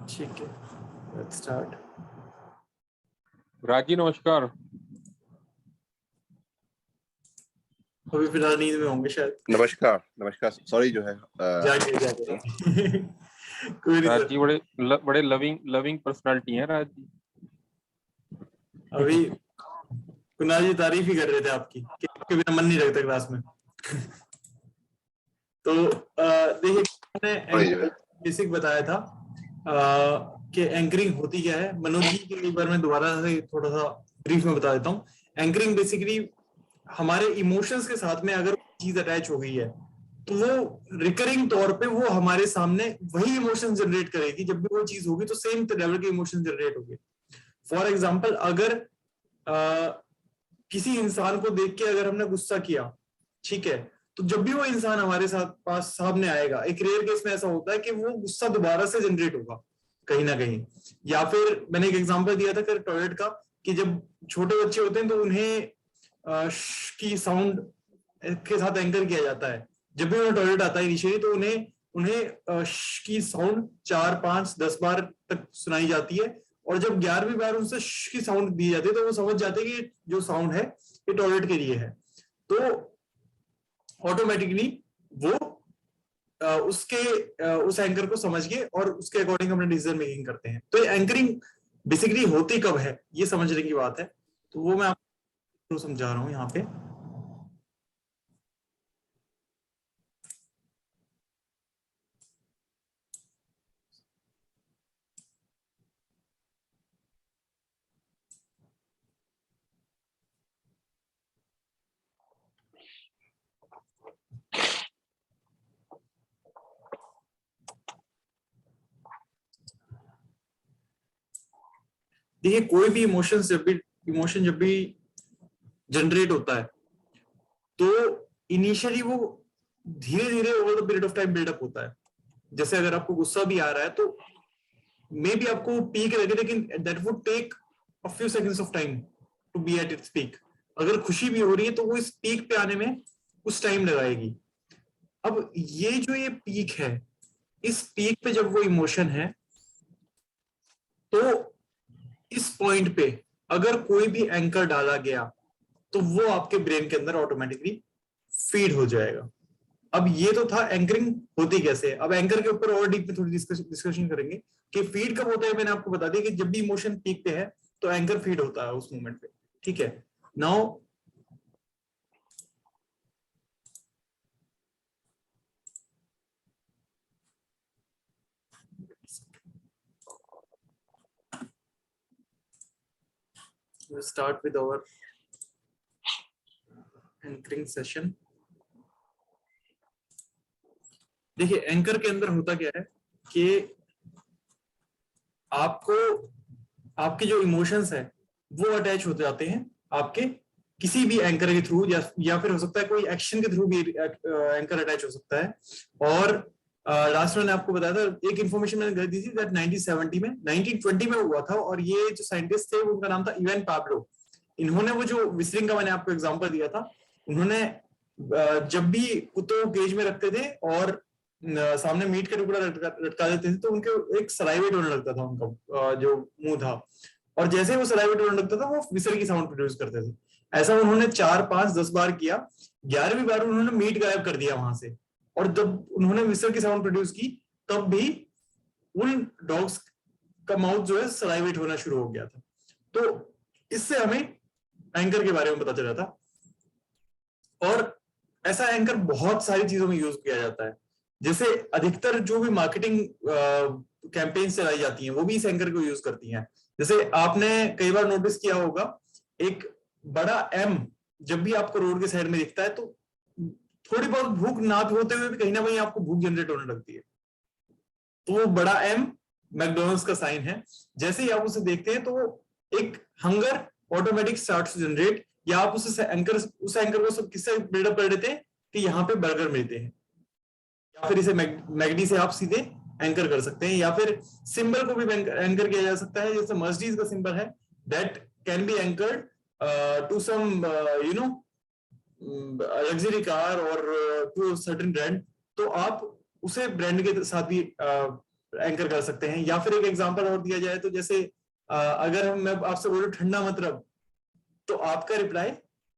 ठीक है, let's start. राजी नमस्कार। अभी फिलहाल नींद में होंगे शायद। नमस्कार नमस्कार, सॉरी जो है जागे कोई नहीं राजी बड़े लविंग पर्सनालिटी है राजी। अभी कुणाल जी तारीफ ही कर रहे थे आपकी कि आपके बिना मन नहीं लगता क्लास में। तो देखिए, मैंने बेसिक बताया था कि एंकरिंग होती क्या है। मनोज जी के एक बार मैं दोबारा से थोड़ा सा ब्रीफ में बता देता हूँ। एंकरिंग बेसिकली हमारे इमोशंस के साथ में अगर चीज अटैच हो गई है तो वो रिकरिंग तौर पे वो हमारे सामने वही इमोशन जनरेट करेगी। जब भी वो चीज होगी तो सेम लेवल के इमोशन जनरेट होंगे। फॉर एग्जाम्पल, अगर किसी इंसान को देख के अगर हमने गुस्सा किया, ठीक है, तो जब भी वो इंसान हमारे साथ पास सामने आएगा, एक रेयर केस में ऐसा होता है कि वो गुस्सा दोबारा से जनरेट होगा कहीं ना कहीं। या फिर मैंने एक एग्जांपल दिया था टॉयलेट का, कि जब छोटे बच्चे होते हैं तो उन्हें की साउंड के साथ एंकर किया जाता है। जब भी उन्हें टॉयलेट आता है इनिशियली तो उन्हें की साउंड 4, 5, 10 बार तक सुनाई जाती है, और जब 11वीं बार उनसे की साउंड दी जाती है तो वो समझ जाते हैं कि जो साउंड है ये टॉयलेट के लिए है। तो ऑटोमेटिकली वो उस एंकर को समझ के और उसके अकॉर्डिंग अपने डिसीजन मेकिंग करते हैं। तो ये एंकरिंग बेसिकली होती कब है ये समझने की बात है। तो वो मैं आपको समझा रहा हूं यहाँ पे। देखिए, कोई भी इमोशन जब भी जनरेट होता है तो इनिशियली वो धीरे धीरे over the period of time buildup होता है। जैसे अगर आपको गुस्सा भी आ रहा है तो मे बी आपको पीक लगे, लेकिन that would take a few seconds of time to be at its peak. अगर खुशी भी हो रही है तो वो इस पीक पे आने में कुछ टाइम लगाएगी। अब ये जो ये पीक है, इस पीक पे जब वो इमोशन है तो इस पॉइंट पे अगर कोई भी एंकर डाला गया तो वो आपके ब्रेन के अंदर ऑटोमेटिकली फीड हो जाएगा। अब ये तो था एंकरिंग होती कैसे। अब एंकर के ऊपर और डीप में थोड़ी डिस्कशन करेंगे कि फीड कब होता है। मैंने आपको बता दिया कि जब भी इमोशन पीक पे है तो एंकर फीड होता है उस मोमेंट पे, ठीक है। Now we'll start with our anchoring session. देखिए, एंकर के अंदर होता क्या है कि आपको आपके जो इमोशंस है वो अटैच होते जाते हैं आपके किसी भी एंकर के थ्रू, या फिर हो सकता है कोई एक्शन के थ्रू भी एंकर अटैच हो सकता है। और लास्ट में मैंने आपको बताया था, एक इन्फॉर्मेशन मैंने दी थी दैट 1920 में हुआ था, और ये जो साइंटिस्ट थे उनका नाम था इवान पाब्लो। इन्होंने वो जो विस्लिंग का मैंने आपको एग्जांपल दिया था, उन्होंने जब भी कुत्तों को केज में रखते थे और सामने मीट का टुकड़ा लटका देते थे तो उनके एक सलाइवेट होने लगता था, उनका जो मुंह था, और जैसे वो सलाइवेट होने लगता था वो विसल की साउंड प्रोड्यूस करते थे। ऐसा उन्होंने 4, 5, 10 बार किया। 11वीं बार उन्होंने मीट गायब कर दिया वहां से, और जब उन्होंने विसल की साउंड प्रोड्यूस की तब भी उन डॉग्स का माउथ जो है सलाइवेट होना शुरू हो गया था। तो इससे हमें एंकर के बारे में पता चला था। और ऐसा एंकर बहुत सारी चीजों में यूज किया जाता है। जैसे अधिकतर जो भी मार्केटिंग कैंपेन चलाई जाती हैं वो भी इस एंकर को यूज करती हैं। जैसे आपने कई बार नोटिस किया होगा, एक बड़ा एम जब भी आपको रोड के साइड में दिखता है तो थोड़ी बहुत भूख ना होते हुए भी कहीं ना कहीं आपको भूख जनरेट होने लगती है। तो वो बड़ा एम मैकडोनल्ड्स का साइन है। जैसे ही आप उसे देखते हैं तो वो एक hunger automatic start to generate, या आप उस एंकर को सब किससे बिल्डअप कर देते हैं कि यहाँ पे बर्गर मिलते हैं, या फिर इसे मैगडी से आप सीधे एंकर कर सकते हैं, या फिर सिंबल को भी एंकर किया जा सकता है। जैसे मर्सिडीज का सिंबल है, that can be anchored to some luxury car और टू सर्टेन ब्रांड। तो आप उसे ब्रांड के साथ भी एंकर कर सकते हैं। या फिर एक एग्जांपल और दिया जाए तो जैसे अगर मैं आपसे बोलूं ठंडा मत रब, तो आपका रिप्लाई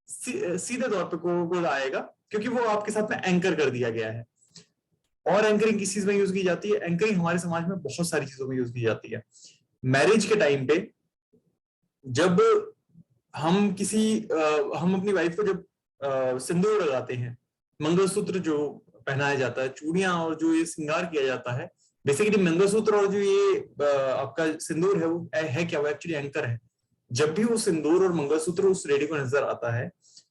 सीधे तौर पे कोल्ड आएगा, क्योंकि वो आपके साथ में एंकर कर दिया गया है। और एंकरिंग किस चीज में यूज की जाती है? एंकरिंग हमारे समाज में बहुत सारी चीजों में यूज की जाती है। मैरिज के टाइम पे जब हम हम अपनी वाइफ को जब सिंदूर लगाते हैं, मंगलसूत्र जो पहनाया जाता है, चूड़ियां और जो ये श्रृंगार किया जाता है, बेसिकली मंगलसूत्र और जो ये आपका सिंदूर है वो है क्या? वो एक्चुअली एंकर है। जब भी वो सिंदूर और मंगलसूत्र उस लेडी को नजर आता है,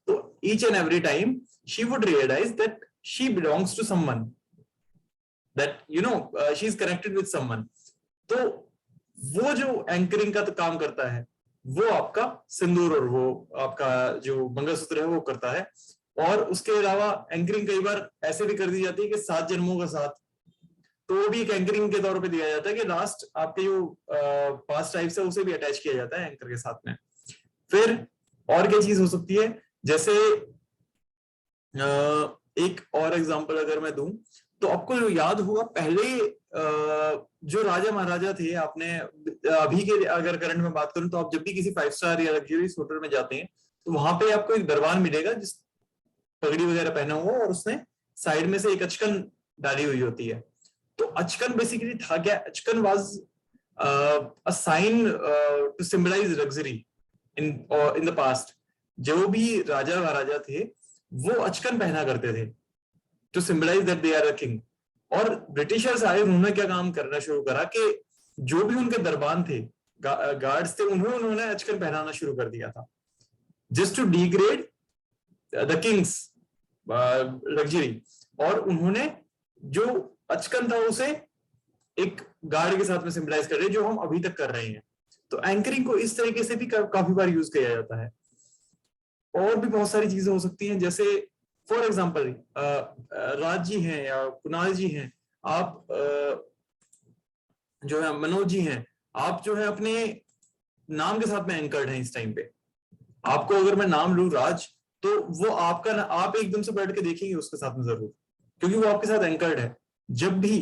तो each and every time she would realise that she belongs to someone, that she is connected with someone. तो वो जो एंकरिंग का तो काम करता है, वो आपका सिंदूर और वो आपका जो मंगलसूत्र है वो करता है। और उसके अलावा एंकरिंग कई बार ऐसे भी कर दी जाती है कि 7 जन्मों का साथ, तो वो भी एक एंकरिंग के तौर पे दिया जाता है कि लास्ट आपके जो पास्ट टाइप्स है उसे भी अटैच किया जाता है एंकर के साथ में। फिर और क्या चीज हो सकती है? जैसे एक और एग्जांपल अगर मैं दूं, तो आपको जो याद होगा पहले जो राजा महाराजा थे, आपने अभी के अगर करंट में बात करूं तो आप जब भी किसी 5 स्टार या लग्जरियस होटल में जाते हैं तो वहां पे आपको एक दरबान मिलेगा जिस पगड़ी वगैरह पहना हुआ और उसने साइड में से एक अचकन डाली हुई होती है। तो अचकन बेसिकली था क्या? Achkan was a sign to symbolize luxury in the past. जो भी राजा महाराजा थे वो अचकन पहना करते थे to symbolise that they are a king. और ब्रिटिशर्स आए, उन्होंने क्या काम करना शुरू करा कि जो भी उनके दरबान थे, गार्ड्स थे, उन्होंने अचकन पहनाना शुरू कर दिया था, just to degrade the king's luxury. और उन्होंने जो अचकन था उसे एक गार्ड के साथ में सिंबलाइज कर रहे हैं, जो हम अभी तक कर रहे हैं। तो एंकरिंग को इस तरीके से भी काफी बार यूज किया जाता है। और भी बहुत सारी चीजें हो सकती हैं, जैसे फॉर एग्जाम्पल राज जी हैं या कुणाल जी हैं, आप जो है मनोज जी हैं, आप जो है अपने नाम के साथ में एंकर्ड हैं इस टाइम पे। आपको अगर मैं नाम लूं राज, तो वो आपका आप एकदम से बैठ के देखेंगे उसके साथ में जरूर, क्योंकि वो आपके साथ एंकर्ड है। जब भी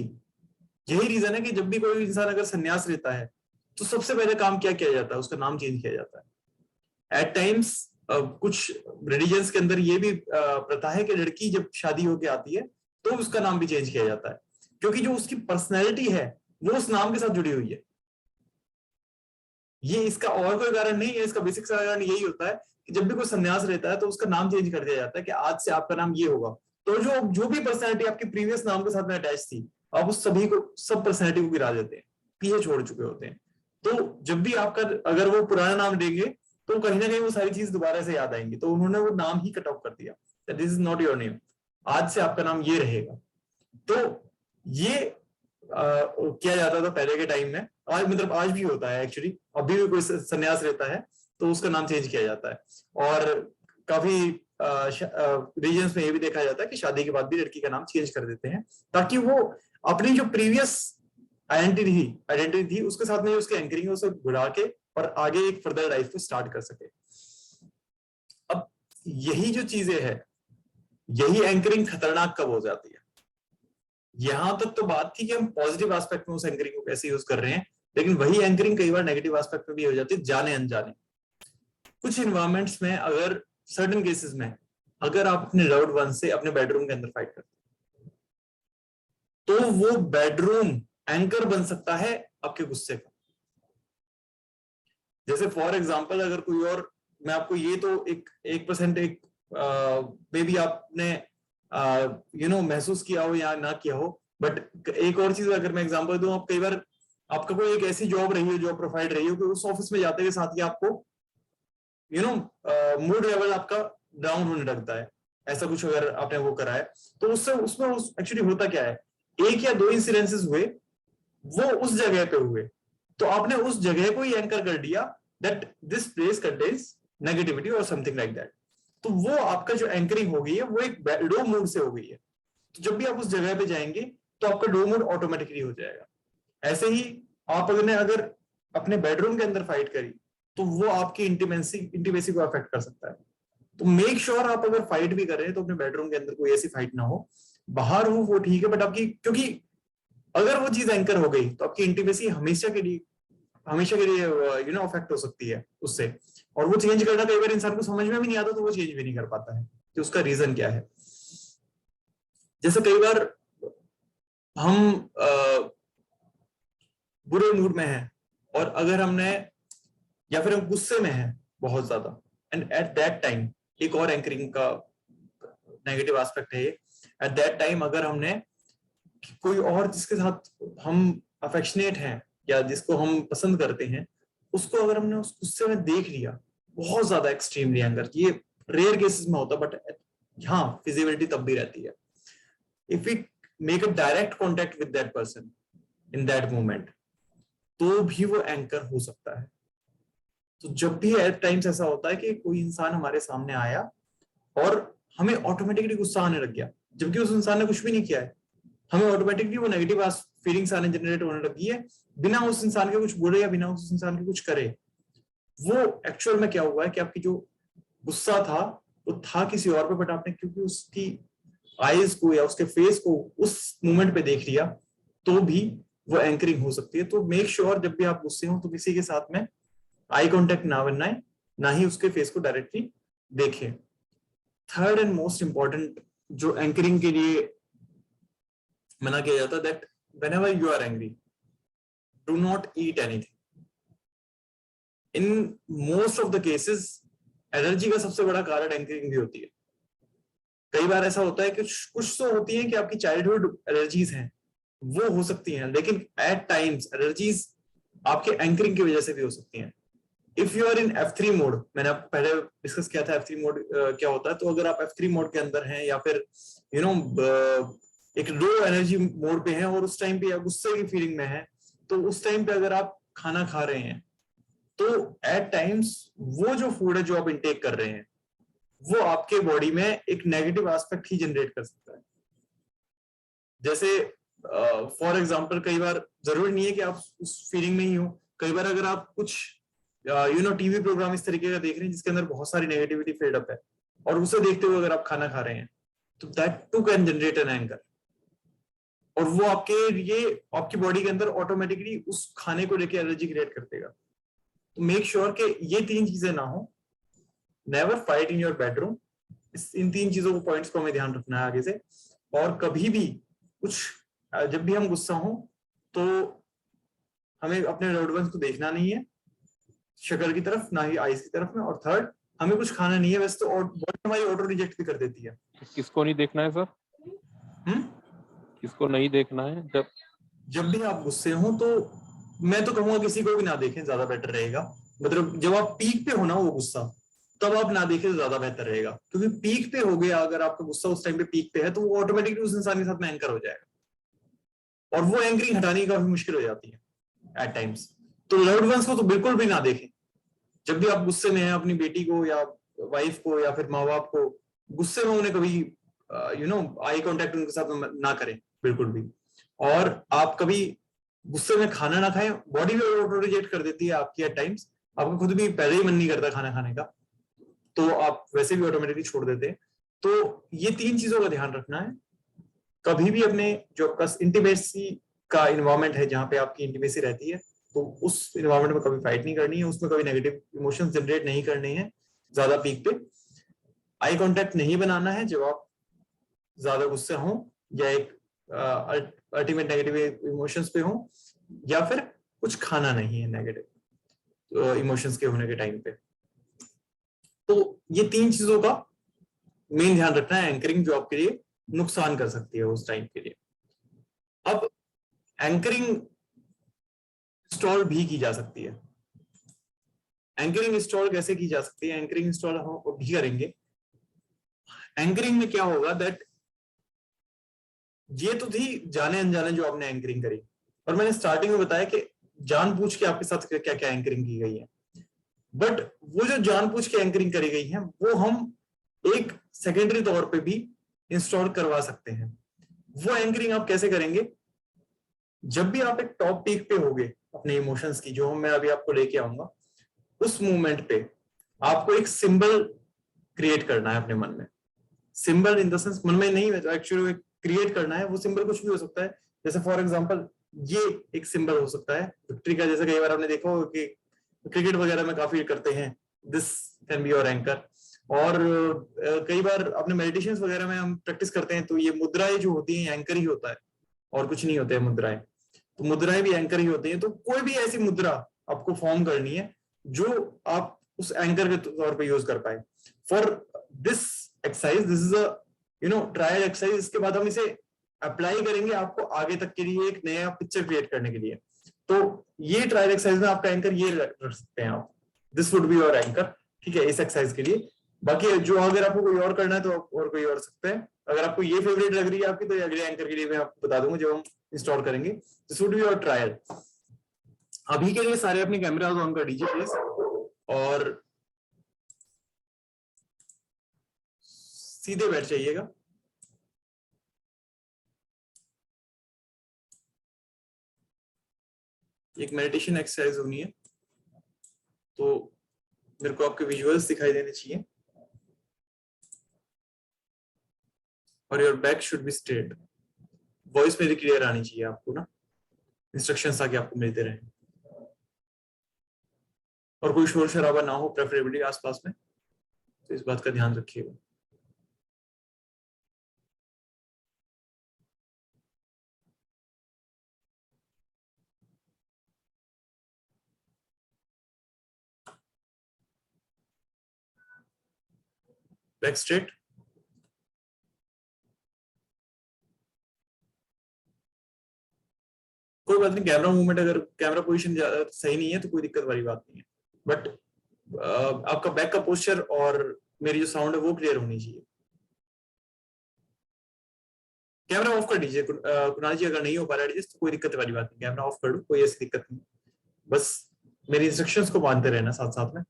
यही रीजन है कि जब भी कोई इंसान अगर संन्यास लेता है तो सबसे पहले काम क्या किया जाता है? उसका नाम चेंज किया जाता है। एट टाइम्स कुछ रिलीजन्स के अंदर ये भी प्रथा है कि लड़की जब शादी होके आती है तो उसका नाम भी चेंज किया जाता है, क्योंकि जो उसकी पर्सनैलिटी है वो उस नाम के साथ जुड़ी हुई है। ये इसका और कोई कारण नहीं है, इसका बेसिक सा कारण यही होता है कि जब भी कोई संन्यास लेता है तो उसका नाम चेंज कर दिया जाता है कि आज से आपका नाम ये होगा। तो जो भी पर्सनैलिटी आपकी प्रीवियस नाम के साथ में अटैच थी, आप उस सभी को, सब पर्सनैलिटी को गिरा देते हैं, पीछे छोड़ चुके होते हैं। तो जब भी आपका अगर वो पुराना नाम लेंगे तो कहीं ना कहीं वो सारी चीज दोबारा से याद आएंगी। तो उन्होंने वो नाम ही कट ऑफ कर दिया, this is not your name, आज से आपका नाम ये रहेगा। तो ये किया जाता था पहले के टाइम में, आज मतलब आज भी होता है एक्चुअली। अभी भी कोई संन्यास लेता है तो उसका नाम चेंज किया जाता है। और काफी रीजन्स में ये भी देखा जाता है कि शादी के बाद भी लड़की का नाम चेंज कर देते हैं, ताकि वो अपनी जो प्रीवियस आइडेंटिटी थी उसके साथ में उसके एंकरिंग उसे घुरा के और आगे एक फर्दर लाइफ को स्टार्ट कर सके। अब यही जो चीजें है, यही एंकरिंग खतरनाक कब हो जाती है? यहां तक तो बात थी कि हम पॉजिटिव एस्पेक्ट में उस एंकरिंग को कैसे यूज कर रहे हैं, लेकिन वही एंकरिंग कई बार नेगेटिव एस्पेक्ट में भी हो जाती है, जाने अनजाने। कुछ इन्वायरमेंट्स में, अगर सर्टेन केसेस में, अगर आप अपने लव्ड वन से अपने बेडरूम के अंदर फाइट करते हैं तो वो बेडरूम एंकर बन सकता है आपके गुस्से का। जैसे फॉर एग्जांपल अगर कोई और, मैं आपको ये तो 1% एक मे बी आपने महसूस किया हो या ना किया हो, बट एक और चीज अगर मैं एग्जांपल दूं, आप कई बार आपका कोई एक ऐसी जॉब रही हो, जॉब प्रोफाइल रही हो कि उस ऑफिस में जाते के साथ ही आपको मूड लेवल आपका डाउन होने लगता है, ऐसा कुछ अगर आपने वो करा है तो उसमें एक्चुअली होता क्या है, 1 या 2 इंसिडेंसेस हुए, वो उस जगह पे हुए, तो आपने उस जगह को ही एंकर कर दिया that this place contains negativity और समथिंग लाइक दैट। तो वो आपका जो एंकरिंग हो गई है वो एक लो मूड से हो गई है। तो जब भी आप उस जगह पे जाएंगे तो आपका लो मूड ऑटोमेटिकली हो जाएगा। ऐसे ही आप अगर अपने बेडरूम के अंदर फाइट करी तो वो आपकी इंटीमेसी को अफेक्ट कर सकता है। तो मेक श्योर आप अगर फाइट भी कर रहे हैं तो अपने बेडरूम के अंदर कोई ऐसी फाइट ना हो, बाहर हो वो ठीक है, बट आपकी, क्योंकि अगर वो चीज एंकर हो गई तो आपकी इंटीमेसी हमेशा के लिए अफेक्ट हो सकती है उससे, और वो चेंज करना कई बार इंसान को समझ में भी नहीं आता, तो वो चेंज भी नहीं कर पाता है कि उसका रीजन क्या है। जैसे कई बार हम बुरे मूड में हैं, और अगर हमने, या फिर हम गुस्से में हैं बहुत ज्यादा, एंड एट दैट टाइम, एक और एंकरिंग का नेगेटिव एस्पेक्ट है, एट दैट टाइम अगर हमने कोई और जिसके साथ हम अफेक्शनेट हैं या जिसको हम पसंद करते हैं, उसको अगर हमने उस गुस्से में देख लिया, बहुत ज्यादा एक्सट्रीमली एंगर, ये रेयर केसेस में होता, बट हाँ फिजिबिलिटी तब भी रहती है। If we make a direct contact with that person in that moment, तो भी वो एंकर हो सकता है। तो जब भी एट टाइम्स ऐसा होता है कि कोई इंसान हमारे सामने आया और हमें ऑटोमेटिकली गुस्सा आने लग गया, जबकि उस इंसान ने कुछ भी नहीं किया है, हमें ऑटोमेटिकली वो नेगेटिव फीलिंग्स आने जनरेट होने लगी है, बिना उस इंसान के कुछ बोले या बिना उस इंसान के कुछ करे। वो एक्चुअल में क्या हुआ है कि आपकी जो गुस्सा था वो था किसी और पे, बट आपने क्योंकि उसकी आईज को या उसके फेस को उस मोमेंट पे देख लिया, तो भी वो एंकरिंग हो सकती है। तो मेक श्योर जब भी आप गुस्से हो तो किसी के साथ में आई कांटेक्ट ना बनाए, ना ही उसके फेस को डायरेक्टली देखें। थर्ड एंड मोस्ट इंपॉर्टेंट जो एंकरिंग के लिए मना किया जाता है, that whenever you are angry, do not eat anything. In most of the cases, allergy का सबसे बड़ा कारण एंकरिंग भी होती है। कई बार ऐसा होता है कि कुछ तो होती है कि आपकी चाइल्डहुड एलर्जीज हैं, वो हो सकती हैं, लेकिन एट टाइम्स एलर्जीज आपके एंकरिंग की वजह से भी हो सकती हैं। If you are in F3 mode, मैंने आपको पहले डिस्कस किया था F3 मोड क्या होता है, तो अगर आप F3 मोड के अंदर हैं या फिर एक लो एनर्जी मोड पे हैं और उस टाइम पे या गुस्से की फीलिंग में है, तो उस टाइम पे अगर आप खाना खा रहे हैं तो एट टाइम्स वो जो फूड है जो आप इंटेक कर रहे हैं वो आपके बॉडी में एक नेगेटिव एस्पेक्ट ही जनरेट कर सकता है। जैसे फॉर एग्जांपल कई बार जरूरी नहीं है कि आप उस फीलिंग में ही हो, कई बार अगर आप कुछ टीवी प्रोग्राम इस तरीके का देख रहे हैं जिसके अंदर बहुत सारी नेगेटिविटी फील्ड अप है, और उसे देखते हुए अगर आप खाना खा रहे हैं, तो that too can generate an anger, और वो आपकी बॉडी के अंदर ऑटोमेटिकली उस खाने को लेके एलर्जी क्रिएट कर देगा। तो मेक श्योर कि ये तीन चीजें ना हो। Never fight in your bedroom. इन तीन चीजों को पॉइंट्स को हमें ध्यान रखना है आगे से। और कभी भी जब भी हम गुस्सा हो तो हमें अपने लव्ड वंस को देखना नहीं है शक्ल की तरफ, ना ही आईज की तरफ में। और थर्ड, हमें कुछ खाना नहीं है, वैसे तो बॉडी हमारी ऑटो रिजेक्ट भी कर देती है। किसको नहीं देखना है सर? किसको नहीं देखना है? जब भी आप गुस्से हो तो मैं तो कहूंगा किसी को भी ना देखें, ज्यादा बेटर रहेगा। मतलब जब आप पीक पे हो ना वो गुस्सा, तब आप ना देखें तो ज्यादा बेहतर रहेगा, क्योंकि पीक पे हो गया अगर आपका गुस्सा उस टाइम पे पीक पे है, तो वो ऑटोमेटिकली उस इंसान के साथ में एंकर हो जाएगा, और वो एंकरिंग हटाने की काफी मुश्किल हो जाती है एट टाइम्स। तो लव्ड वंस को तो बिल्कुल भी ना देखें। जब भी आप गुस्से में हैं, अपनी बेटी को या वाइफ को या फिर माँ बाप को गुस्से में उन्हें कभी आई कॉन्टेक्ट उनके साथ ना करें बिल्कुल भी। और आप कभी गुस्से में खाना ना खाएं, बॉडी भी ऑटो रिजेक्ट कर देती है आपकी एट टाइम्स। आपको खुद भी पहले ही मन नहीं करता खाना खाने का, तो आप वैसे भी ऑटोमेटिकली छोड़ देते हैं। तो ये तीन चीजों का ध्यान रखना है। कभी भी अपने जो आपका इंटीमेसी का इन्वायरमेंट है, जहाँ पे आपकी इंटीमेसी रहती है, तो उस इन्वायरमेंट में कभी फाइट नहीं करनी है, उसमें कभी नेगेटिव इमोशंस जनरेट नहीं करने हैं ज्यादा पीक पे। आई कांटेक्ट नहीं बनाना है जब आप ज्यादा गुस्से हो या एक अल्टीमेट नेगेटिव इमोशंस पे हो, या फिर कुछ खाना नहीं है नेगेटिव इमोशंस के होने के टाइम पे। तो ये तीन चीजों का मेन ध्यान रखना है एंकरिंग, जो आपके लिए नुकसान कर सकती है उस टाइम के लिए। अब एंकरिंग इंस्टॉल भी की जा सकती है। एंकरिंग इंस्टॉल कैसे की जा सकती है? एंकरिंग इंस्टॉल हम भी करेंगे। एंकरिंग में क्या होगा, दैट ये तो थी जाने अनजाने जो आपने एंकरिंग करी, और मैंने स्टार्टिंग में बताया कि जानबूझ के आपके साथ क्या क्या एंकरिंग की गई है। बट वो जो जानबूझ के एंकरिंग करी गई है, वो हम एक सेकेंडरी तौर पे भी इंस्टॉल करवा सकते हैं। वो एंकरिंग आप कैसे करेंगे? जब भी आप एक टॉप पीक पे होगे अपने इमोशंस की, जो मैं अभी आपको लेके आऊंगा, उस मोमेंट पे आपको एक सिंबल क्रिएट करना है अपने मन में। सिंबल इन द सेंस मन में नहीं, एक्चुअली क्रिएट करना है। वो सिंबल कुछ भी हो सकता है, जैसे फॉर एग्जांपल ये एक सिंबल हो सकता है विक्ट्री का, जैसे कई बार आपने देखा होगा कि क्रिकेट वगैरह में काफी करते हैं, this can be your anchor. और कई बार अपने मेडिटेशंस वगैरह में हम प्रैक्टिस करते हैं तो ये मुद्राएं जो होती हैं एंकर ही होता है और कुछ नहीं होते हैं मुद्राएं, तो मुद्राएं भी एंकर ही होती हैं। तो कोई भी ऐसी मुद्रा आपको फॉर्म करनी है जो आप उस एंकर के तौर पे यूज कर पाए। For this exercise, this is a trial exercise. इसके बाद हम इसे अप्लाई करेंगे आपको आगे तक के लिए एक नया पिक्चर क्रिएट करने के लिए। तो ये ट्रायल एक्सरसाइज में आपका एंकर ये रख सकते हैं आप, this would be your anchor, ठीक है, इस एक्सरसाइज के लिए। बाकी जो अगर आपको कोई और करना है तो आप और कोई और सकते हैं। अगर आपको ये फेवरेट लग रही है आपकी, तो अगले एंकर के लिए मैं आपको बता दूंगा जब हम इंस्टॉल करेंगे। This would be your trial. अभी के लिए सारे अपने कैमरा ऑन कर दीजिए प्लीज, और सीधे बैठ जाइएगा। एक मेडिटेशन एक्सरसाइज होनी है, तो मेरे को आपके विजुअल्स दिखाई देने चाहिए, और your back should be straight. Voice मेरी क्लियर आनी चाहिए आपको ना, इंस्ट्रक्शंस आगे आपको मिलते रहे, और कोई शोर शराबा ना हो प्रेफरेबली आसपास में, तो इस बात का ध्यान रखिएगा। बैक स्ट्रेट, कोई बात नहीं। कैमरा मूवमेंट, अगर कैमरा पोजीशन सही नहीं है तो कोई दिक्कत वाली बात नहीं है, बट आपका बैक का पोस्चर और मेरी जो साउंड है वो क्लियर होनी चाहिए। कैमरा ऑफ कर दीजिए कुणाल जी, अगर नहीं हो पा रहा है तो कोई दिक्कत वाली बात नहीं, कैमरा ऑफ कर दो, कोई ऐसी दिक्कत नहीं। बस मेरी इंस्ट्रक्शंस को मानते रहना साथ साथ में,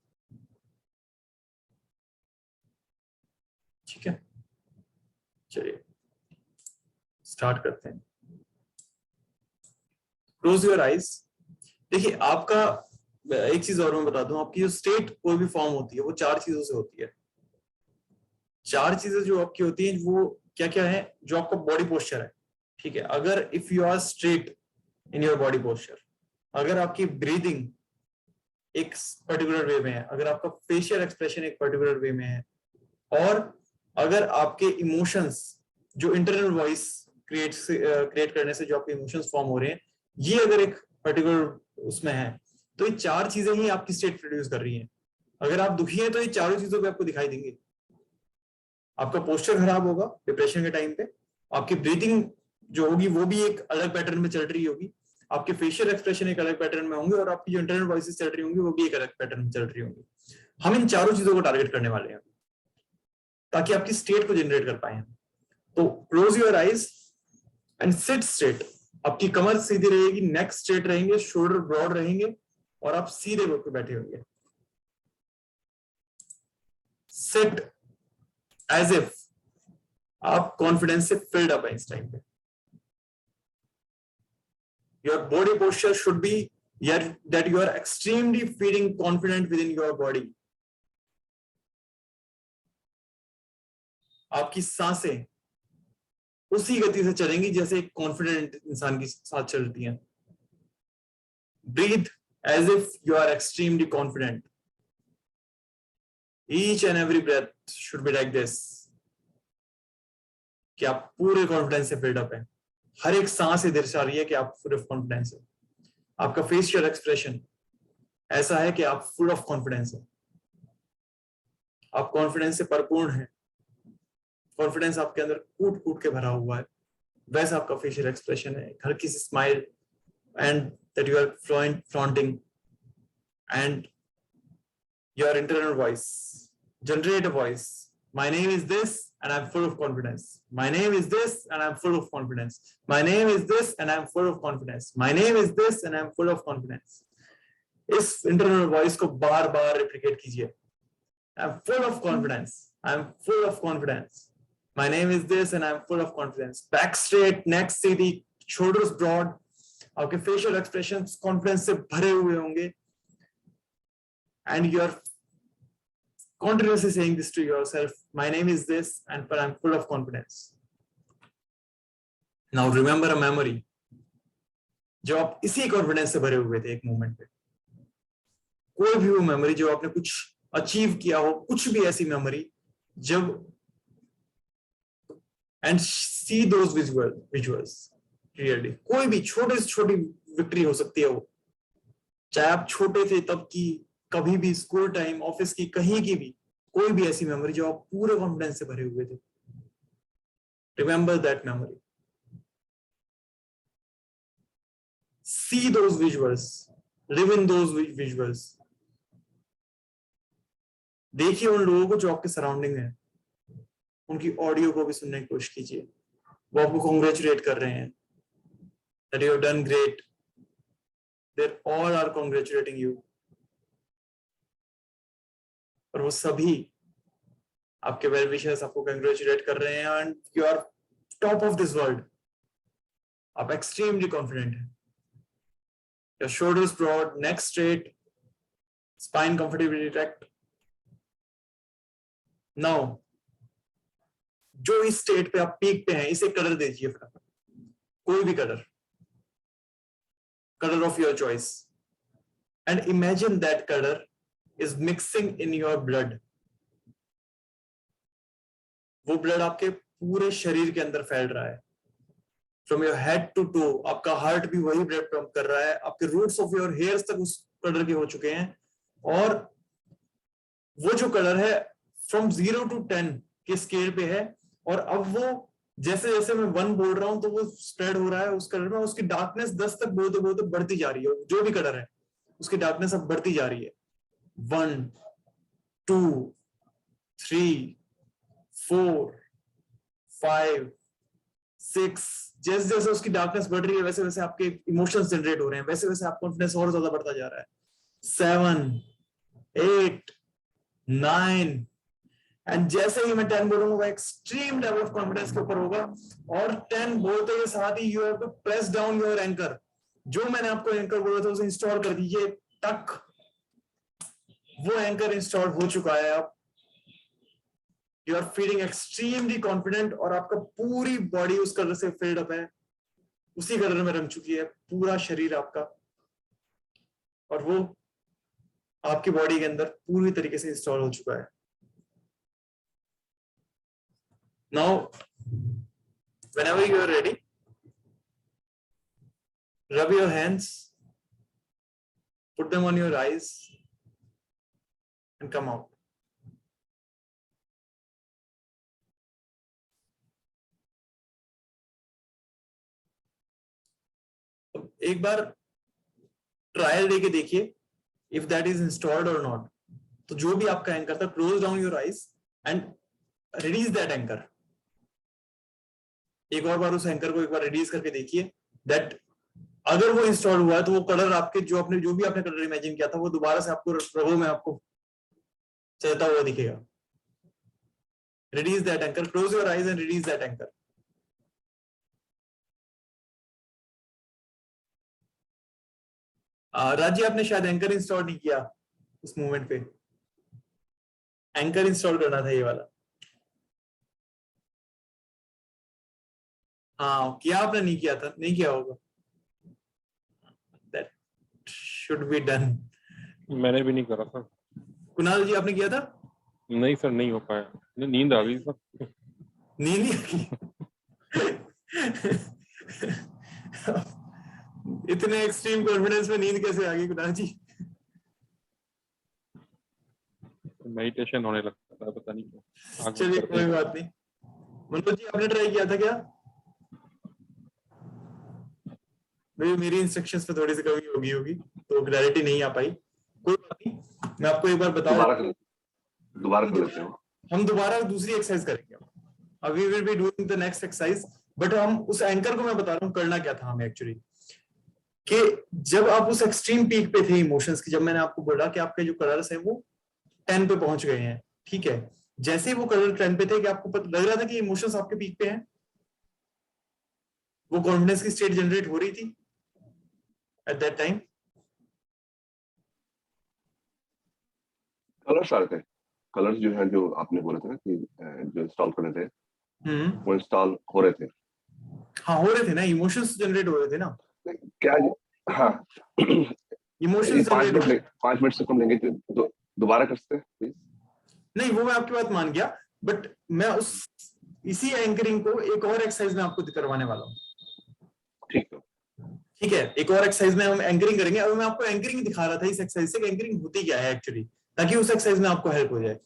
ठीक है। चलिए स्टार्ट करते हैं। Close your eyes. देखिए आपका, एक चीज और मैं बता दूं, आपकी जो स्टेट कोई भी फॉर्म होती है वो 4 चीजों से होती है। 4 चीजें जो आपकी होती हैं वो क्या क्या है? जो आपका बॉडी पोस्चर है, ठीक है। अगर if you are straight in your body posture, अगर आपकी ब्रीदिंग एक पर्टिकुलर वे में है, अगर आपका फेशियल एक्सप्रेशन एक पर्टिकुलर वे में है, और अगर आपके इमोशंस जो इंटरनल वॉइस क्रिएट करने से जो आपके इमोशंस फॉर्म हो रहे हैं, ये अगर एक पर्टिकुलर उसमें है, तो ये 4 चीजें ही आपकी स्टेट प्रोड्यूस कर रही हैं। अगर आप दुखी हैं तो ये चारों चीजों पे आपको दिखाई देंगे। आपका पोस्चर खराब होगा डिप्रेशन के टाइम पे, आपकी ब्रीथिंग जो होगी वो भी एक अलग पैटर्न में चल रही होगी, आपके फेशियल एक्सप्रेशन एक अलग पैटर्न में होंगे, और आपकी जो इंटरनल वॉइसेस चल रही होंगी वो भी एक अलग पैटर्न में चल रही होंगी। हम इन चारों चीजों को टारगेट करने वाले हैं ताकि आपकी स्टेट को जनरेट कर पाए। तो close your eyes and sit straight. आपकी कमर सीधी रहेगी, नेक स्ट्रेट रहेंगे, शोल्डर ब्रॉड रहेंगे, और आप सीधे होकर बैठे होंगे। सिट एज इफ आप कॉन्फिडेंस से फिल्ड अप है इस टाइम पे। Your body posture should be that you are extremely feeling confident within your body. आपकी सांसें उसी गति से चलेंगी जैसे एक कॉन्फिडेंट इंसान के साथ चलती हैं। Breathe as if you are extremely confident. Each and every breath should be like this, कि आप पूरे कॉन्फिडेंस से फिल्ड अप है। हर एक सांस ये दर्शा रही है कि आप फुल ऑफ कॉन्फिडेंस है। आपका फेशियल एक्सप्रेशन ऐसा है कि आप फुल ऑफ कॉन्फिडेंस है, आप कॉन्फिडेंस से परिपूर्ण है, कॉन्फिडेंस आपके अंदर कूट कूट के भरा हुआ है, वैसा आपका फेशियल एक्सप्रेशन है। हल्की सी smile, and that you are flaunting, and your internal voice, generate a voice. My name is this and I'm full of confidence. My name is this and I'm full of confidence. My name is this and I'm full of confidence. My name is this and I'm full of confidence. इस internal voice को बार बार replicate कीजिए। I'm full of confidence. I'm full of confidence. My name is this and I'm full of confidence. Back straight, neck Sidhi, shoulders broad. आपके facial expressions confidence से भरे हुए होंगे, and you're continuously saying this to yourself. My name is this and I'm full of confidence. Now remember a memory. जब आप इसी confidence से भरे हुए थे एक मोमेंट पे। कोई भी वो मेमोरी जो आपने कुछ अचीव किया हो, कुछ भी ऐसी मेमोरी जब, and C those visuals clearly. कोई भी छोटी से छोटी विक्ट्री हो सकती है वो, चाहे आप छोटे थे तब की, कभी भी स्कूल टाइम, ऑफिस की, कहीं की भी कोई भी ऐसी मेमोरी जो आप पूरे कॉन्फिडेंस से भरे हुए थे। Remember that memory, C those visuals, live in those visuals. देखिए उन लोगों को जो आपके सराउंडिंग है, उनकी ऑडियो को भी सुनने की कोशिश कीजिए। वो आपको कॉन्ग्रेचुलेट कर रहे हैं that you have done great. They all are congratulating you. और वो सभी आपके वेल विशर्स आपको कंग्रेचुलेट कर रहे हैं and you are top of this world. आप एक्सट्रीमली कॉन्फिडेंट हैं। Your shoulders broad, neck straight, spine comfortably erect. Now जो इस स्टेट पे आप पीक पे हैं, इसे कलर दीजिए फटाफट, कोई भी colour, color of your choice, and imagine that color is mixing in your blood. वो blood आपके पूरे शरीर के अंदर फैल रहा है, from your head to toe। आपका हार्ट भी वही ब्लड पंप कर रहा है, आपके रूट्स ऑफ योर हेयर्स तक उस कलर के हो चुके हैं। और वो जो कलर है from 0 to 10 के स्केल पे है, और अब वो जैसे जैसे मैं 1 बोल रहा हूं तो वो स्प्रेड हो रहा है उस कलर में। उसकी डार्कनेस 10 तक बोलते बोलते बढ़ती जा रही है। जो भी कलर है उसकी डार्कनेस अब बढ़ती जा रही है। 1 2 3 4 5 6। जैसे जैसे उसकी डार्कनेस बढ़ रही है वैसे वैसे आपके इमोशंस जनरेट हो रहे हैं, वैसे वैसे आपका कॉन्फिडेंस और ज्यादा बढ़ता जा रहा है। 7 8 9। एंड जैसे ही मैं 10 बोलूंगा, एक्सट्रीम लेवल ऑफ कॉन्फिडेंस के ऊपर होगा। और 10 बोलते के साथ ही you have to press down your anchor. जो मैंने आपको एंकर बोला था उसे इंस्टॉल कर दीजिए। टक, वो एंकर इंस्टॉल हो चुका है। अब you are feeling extremely confident और आपका पूरी बॉडी उस कलर से फिल्ड अप है, उसी कलर में रंग चुकी है पूरा शरीर आपका, और वो आपकी बॉडी के अंदर पूरी तरीके से इंस्टॉल हो चुका है। Now, whenever you are ready, rub your hands, put them on your eyes, and come out. एक बार ट्रायल देके देखिए if that is installed or not। तो जो भी आपका एंकर था, close down your eyes and release that anchor। एक और बार उस एंकर को एक बार रिलीज करके देखिए। दैट अगर वो इंस्टॉल हुआ है तो वो कलर आपके जो भी आपने कलर इमेजिन किया था वो दोबारा से आपको रगों में आपको चलता हुआ दिखेगा। Release that anchor, close your eyes and release that anchor. राजी, आपने शायद एंकर इंस्टॉल नहीं किया उस मूवमेंट पे। एंकर इंस्टॉल करना था ये वाला। हाँ, किया आपने? नहीं किया था, नहीं किया होगा। That should be done। मैंने भी नहीं करा सर। कुणाल जी, आपने किया था? नहीं सर, नहीं हो पाया, नींद आ गई सर। नींद नहीं आ गई? इतने एक्सट्रीम कॉन्फिडेंस में नींद कैसे आ गई कुणाल जी? मेडिटेशन होने लगता था, पता नहीं क्यों। चलिए कोई बात नहीं। मनोज जी, आपने ट्राई किया था क्या? मेरी इंस्ट्रक्शंस पे थोड़ी सी कमी होगी तो क्लैरिटी नहीं आ पाई। कोई बात नहीं, मैं आपको एक बार बता दोबारा कर लेते हैं। हम दोबारा दूसरी एक्सरसाइज करेंगे। अब we will be doing the next exercise, but हम उस एंकर को मैं बता रहा हूँ करना क्या था हमें एक्चुअली। कि जब आप उस एक्सट्रीम पीक पे थे इमोशंस की, जब मैंने आपको बोला कि आपके जो कलर्स हैं वो 10 पे पहुंच गए हैं, ठीक है, जैसे वो कलर 10 पे थे कि आपको लग रहा था कि इमोशंस आपके पीक पे हैं, वो कॉन्फिडेंस की स्टेट जनरेट हो रही थी एट दैट टाइम। कलर्स आ रहे थे, कलर्स जो है जो आपने बोले थे ना कि जो इंस्टॉल करने थे वो इंस्टॉल हो रहे थे। हाँ, हो रहे थे ना, इमोशंस जनरेट हो रहे थे ना। क्या? हाँ, इमोशंस 5 मिनट से कम लेंगे तो दोबारा कर सकते हैं प्लीज? नहीं, वो मैं आपकी बात मान गया, बट मैं इसी एंकरिंग को एक और एक्सरसाइज में आपको करवाने वाला हूँ। ठीक है, एक और एक्सरसाइज में हम एंकरिंग करेंगे। अब मैं आपको एंकरिंग दिखा रहा था इस एक्सरसाइज से, एंकरिंग होती क्या है एक्चुअली, ताकि उस एक्सरसाइज में आपको हेल्प हो जाए।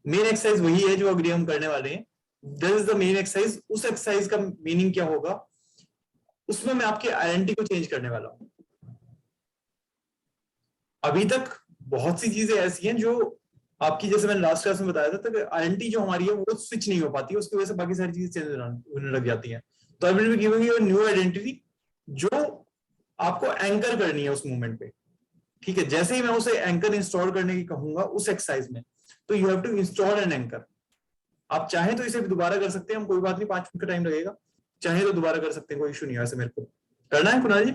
मेन एक्सरसाइज वही है जो अगली हम करने वाले हैं। This is the main exercise. उस एक्सरसाइज का मीनिंग क्या होगा, उसमें मैं आपके आइडेंटिटी को चेंज करने वाला हूं। अभी तक बहुत सी चीजें ऐसी हैं जो आपकी, जैसे मैंने लास्ट क्लास में बताया था, तो आइडेंटिटी जो हमारी है वो स्विच नहीं हो पाती है, उसकी वजह से बाकी सारी चीजें चेंज होने लग जाती हैं। तो I will be giving you a new identity जो आपको एंकर करनी है उस मूवमेंट पे। ठीक है, जैसे ही मैं उसे एंकर इंस्टॉल करने की कहूंगा उस एक्सरसाइज में, तो you have to install an anchor. आप चाहें तो इसे दोबारा कर सकते हैं, हम कोई बात नहीं, 5 मिनट का टाइम लगेगा। चाहे तो दोबारा कर सकते हैं, कोई इशू नहीं है। वैसे मेरे को करना है कुणाल जी?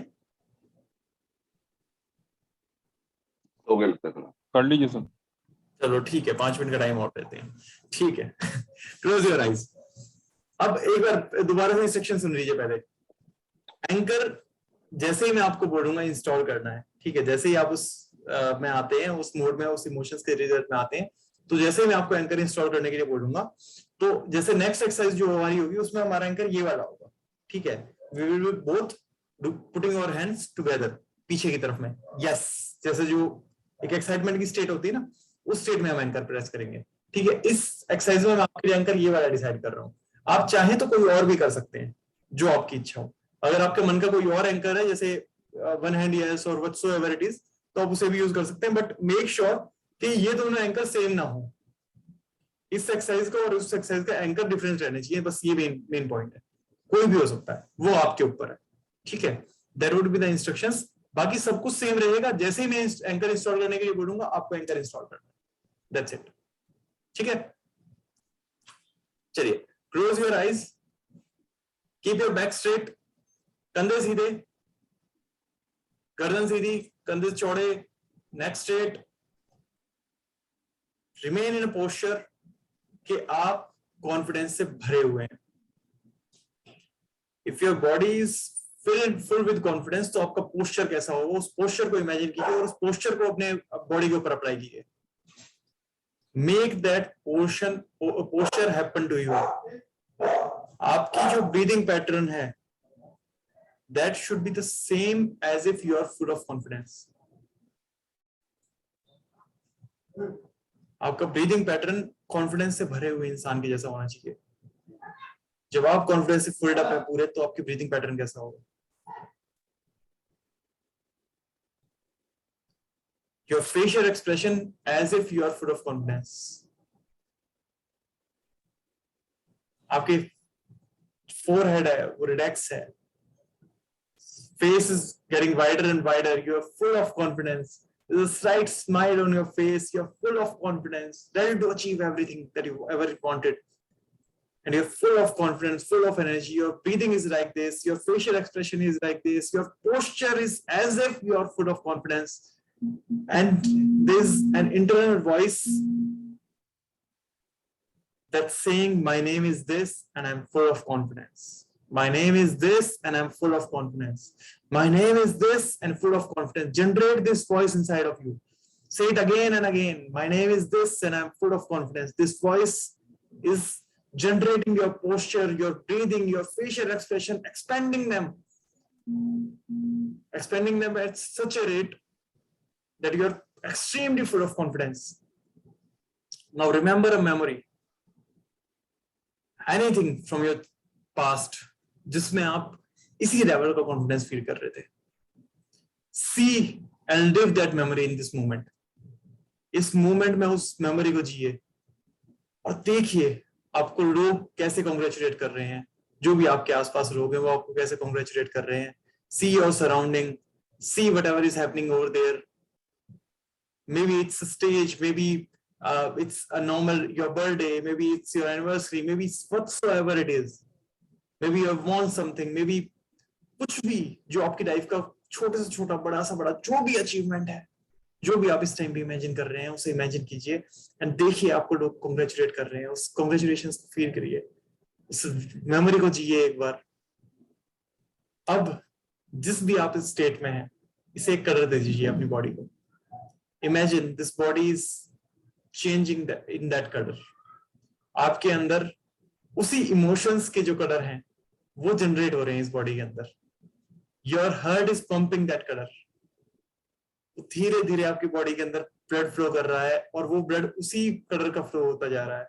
हो गया लगता है, कर लीजिए सर। चलो ठीक है, 5 मिनट का टाइम और देते हैं। ठीक है, क्लोज योर आइज। अब एक बार दोबारा से इंस्ट्रक्शन सुन लीजिए पहले। एंकर जैसे ही मैं आपको बोलूंगा इंस्टॉल करना है, ठीक है, जैसे ही आप उस में आते हैं, उस मोड में, उस इमोशंस के रिजल्ट में आते हैं, तो जैसे ही मैं आपको एंकर इंस्टॉल करने के लिए बोलूंगा, तो जैसे नेक्स्ट एक्सरसाइज जो हमारी होगी उसमें हमारा एंकर ये वाला होगा। ठीक है, we will be both putting our hands together, पीछे की तरफ में। यस, जैसे जो एक एक्साइटमेंट की स्टेट होती है ना, उस स्टेट में हम एंकर प्रेस करेंगे। ठीक है, इस एक्सरसाइज में मैं आपके लिए एंकर ये वाला डिसाइड कर रहा हूँ। आप चाहें तो कोई और भी कर सकते हैं, जो आपकी इच्छा हो। अगर आपके मन का कोई और एंकर है, जैसे वन हैंड यस और व्हाटसोएवर इट इज, तो आप उसे भी यूज कर सकते हैं, बट मेक श्योर कि ये दोनों एंकर सेम ना हो। इस एक्सरसाइज का और उस एक्सरसाइज का एंकर डिफरेंस रहने चाहिए, बस ये मेन पॉइंट है। कोई भी हो सकता है, वो आपके ऊपर है। ठीक है, that would be the instructions. बाकी सब कुछ सेम रहेगा। जैसे ही मैं एंकर इंस्टॉल करने के लिए बोलूंगा, आपको एंकर इंस्टॉल करना है। That's it. ठीक है, चलिए, close your eyes, keep your back straight, कंधे सीधे, गर्दन सीधी, कंधे चौड़े, नेक स्ट्रेट। रिमेन इन पोस्चर कि आप कॉन्फिडेंस से भरे हुए हैं। If your body is full with confidence, तो आपका पोस्चर कैसा होगा, उस पोस्चर को इमेजिन कीजिए और उस पोस्चर को अपने बॉडी के ऊपर अप्लाई कीजिए। Make that posture happen to you. आपकी जो ब्रीदिंग पैटर्न है, that should be the same as if you are full of confidence. आपका ब्रीदिंग पैटर्न कॉन्फिडेंस से भरे हुए इंसान के जैसा होना चाहिए। जब आप कॉन्फिडेंस से फुल्ड अप है पूरे, तो आपकी ब्रीदिंग पैटर्न कैसा होगा? Your facial expression as if you are full of confidence. आपके फोरहेड है वो रिलैक्स है, face is getting wider and wider, you are full of confidence, there's a slight smile on your face, you're full of confidence, ready to achieve everything that you ever wanted, and you're full of confidence, full of energy. Your breathing is like this, your facial expression is like this, your posture is as if you are full of confidence, and there's an internal voice that's saying, my name is this and I'm full of confidence. My name is this and I'm full of confidence. My name is this and full of confidence. Generate this voice inside of you. Say it again and again. My name is this and I'm full of confidence. This voice is generating your posture, your breathing, your facial expression, expanding them at such a rate that you're extremely full of confidence. Now remember a memory. Anything from your past जिसमें आप इसी level का confidence feel कर रहे थे, see and live that memory in this moment. इस moment में उस मेमोरी को जिए और देखिए आपको लोग कैसे कॉन्ग्रेचुलेट कर रहे हैं। जो भी आपके आसपास लोग हैं वो आपको कैसे कॉन्ग्रेचुलेट कर रहे हैं। See your surrounding, see whatever is happening over there. Maybe it's a stage, maybe it's a normal, your birthday, maybe it's your anniversary, maybe it's whatsoever it is, maybe you have won something, maybe कुछ भी जो आपकी life का छोटे से छोटा, बड़ा सा बड़ा, जो भी अचीवमेंट है, जो भी आप इस टाइम पे इमेजिन कर रहे हैं, उसे इमेजिन कीजिए एंड देखिए आपको लोग कॉन्ग्रेचुलेट कर रहे हैं। उस कॉन्ग्रेचुलेशंस को फील करिए, उस मेमोरी को जिए एक बार। अब जिस भी आप इस स्टेट में हैं, इसे एक कलर दे दीजिए अपनी बॉडी को. Imagine this body is changing in that colour. आपके अंदर उसी इमोशंस के जो कलर हैं वो जनरेट हो रहे हैं इस बॉडी के अंदर. Your heart is pumping that colour. धीरे धीरे आपकी बॉडी के अंदर ब्लड फ्लो कर रहा है और वो ब्लड उसी कलर का फ्लो होता जा रहा है.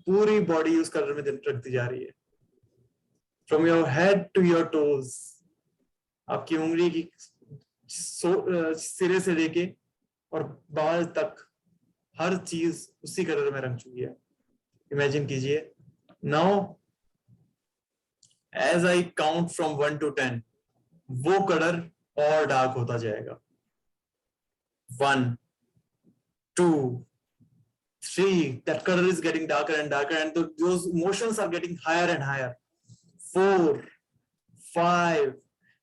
पूरी बॉडी उस कलर में रखती जा रही है. From your head to your toes, आपकी उंगली की सिरे से लेके और बाल तक हर चीज उसी कलर में रंग चुकी है. इमेजिन कीजिए. Now as I count from 1 to 10, वो कलर और डार्क होता जाएगा. 1, 2, 3, that color is getting darker and darker, and those emotions are getting higher and higher. 4, 5,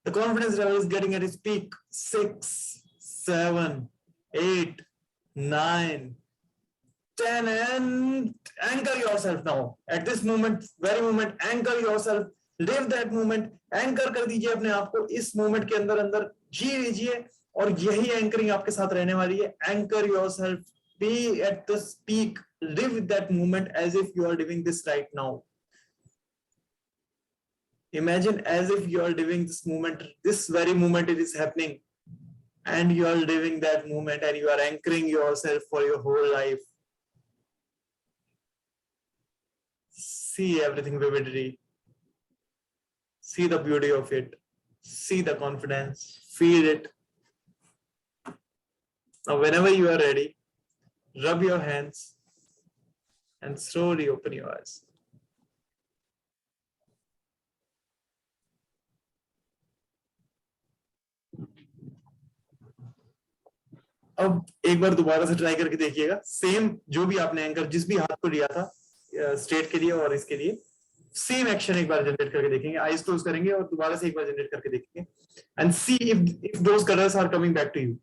the confidence level is getting at its peak. 6, 7, 8, 9, 10, and anchor yourself now. At this moment, very moment, anchor yourself. Live that moment. Anchor कर दीजिए अपने आप को इस moment के अंदर अंदर. जी लीजिए और यही एंकरिंग आपके साथ रहने वाली है. Anchor yourself. Be at the peak. Live that moment as if you are living this right now. Imagine as if you are living this moment. This very moment it is happening, and you are living that moment, and you are anchoring yourself for your whole life. See everything vividly. See the beauty of it. See the confidence. Feel it. Now, whenever you are ready, rub your hands and slowly open your eyes. अब एक बार दोबारा से try करके देखिएगा. Same जो भी आपने anchor जिस भी हाथ को लिया था स्ट्रेट के लिए और इसके लिए, सेम एक्शन एक बार जनरेट करके देखेंगे. आईज क्लोज करेंगे और दोबारा से एक बार जनरेट करके देखेंगे. And see if those colours are coming back to you.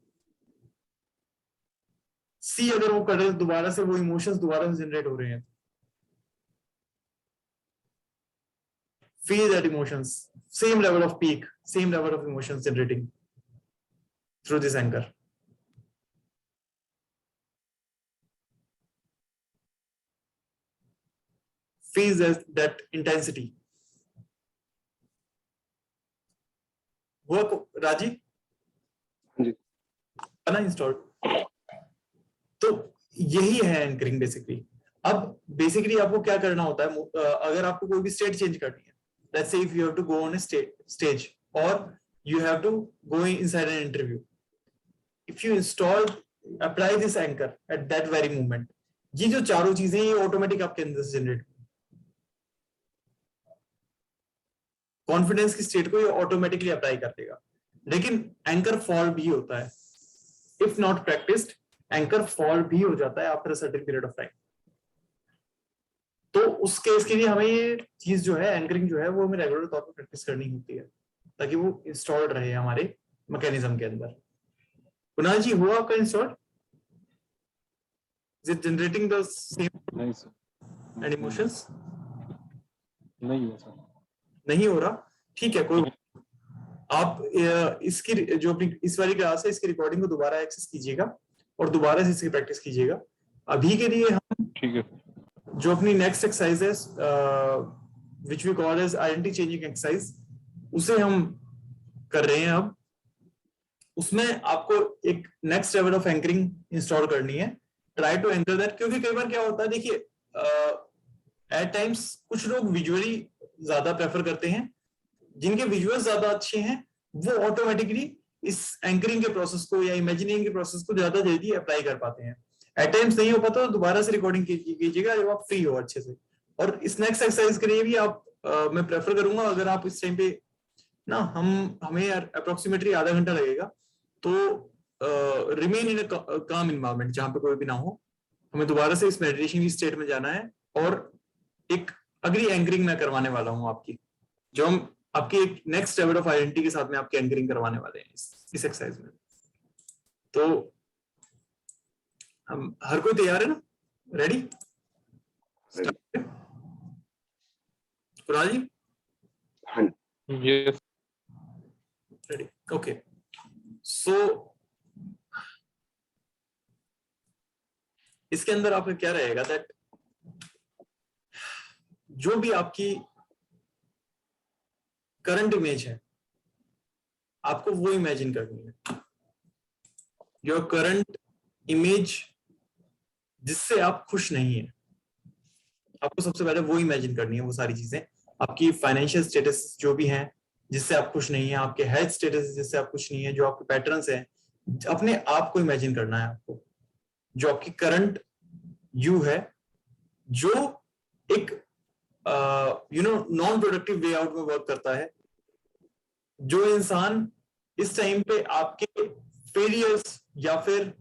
See अगर वो कलर्स दोबारा से, वो इमोशंस दोबारा से जनरेट हो रहे हैं. Feel that emotions. Same level off peak, same level of emotions generating through this anchor. Feel that intensity. Work, राजी? ना इंस्टॉल. तो यही है एंकरिंग बेसिकली. अब बेसिकली आपको क्या करना होता है, अगर आपको कोई भी स्टेट चेंज करनी है, let's see if you have to go on a stage और you have to go inside an interview. If you install, apply this anchor at that very moment, ये जो चारों चीजें ये ऑटोमेटिक आपके अंदर से जनरेट, कॉन्फिडेंस की स्टेट को ये ऑटोमेटिकली अप्लाई कर देगा. लेकिन एंकर फॉल भी होता है. If not practised, anchor fall भी हो जाता है after a certain period of time. तो उस केस के लिए हमें ये चीज जो है, एंकरिंग जो है, वो हमें रेगुलर तौर पर प्रैक्टिस करनी होती है ताकि वो इंस्टॉल्ड रहे हमारे मैकेनिज्म के अंदर. कुणाल जी, हुआ आपका install? Is it generating the same and emotions? नहीं हुआ सर. नहीं हो रहा? ठीक है, कोई आप इसकी जो अपनी इस वाली क्लास है इसकी रिकॉर्डिंग को दोबारा एक्सेस कीजिएगा और दोबारा से इसकी प्रैक्टिस कीजिएगा. अभी के लिए हम ठीक है जो अपनी नेक्स्ट एक्सरसाइज है which we call as identity changing exercise, उसे हम कर रहे हैं. अब उसमें आपको एक next level of anchoring install करनी है. ट्राई टू एंकर दैट, क्योंकि कई बार क्या होता है, देखिए एट टाइम्स कुछ लोग विजुअली ज्यादा प्रेफर करते हैं. जिनके विजुअल्स ज्यादा अच्छे हैं वो ऑटोमेटिकली इस एंकरिंग के प्रोसेस को या इमेजिनिंग के प्रोसेस को ज्यादा जल्दी अप्लाई कर पाते हैं. एट टाइम्स नहीं हो पाता तो दोबारा से रिकॉर्डिंग कीजिएगा जब आप फ्री हो अच्छे से. और इस नेक्स्ट एक्सरसाइज के लिए भी आप मैं प्रेफर करूंगा, अगर आप इस टाइम पे ना, हमें अप्रोक्सीमेटली आधा घंटा लगेगा, तो रिमेन इन काम इन्वायरमेंट जहां पे कोई भी ना हो. हमें दोबारा से इस मेडिटेशन की स्टेट में जाना है और एक अगली एंकरिंग मैं करवाने वाला हूं आपकी, जो हम आपकी एक नेक्स्ट लेवल ऑफ आइडेंटिटी के साथ में आपकी एंकरिंग करवाने वाले हैं इस एक्सरसाइज में. तो हम हर कोई तैयार है ना? रेडी? कुणाल जी? यस ओके, सो इसके अंदर आपका क्या रहेगा, दैट जो भी आपकी करंट इमेज है आपको वो इमेजिन करनी है। योर करंट इमेज जिससे आप खुश नहीं है, आपको सबसे पहले वो इमेजिन करनी है। वो सारी चीजें, आपकी फाइनेंशियल स्टेटस जो भी है जिससे आप खुश नहीं है, आपके हेल्थ स्टेटस जिससे आप खुश नहीं है, जो आपके पैटर्न्स हैं, अपने आप को इमेजिन करना है आपको। जो आपकी करंट यू है, जो एक नॉन प्रोडक्टिव वे आउट में वर्क करता है, जो इंसान इस टाइम पे आपके फेलियर्स या फिर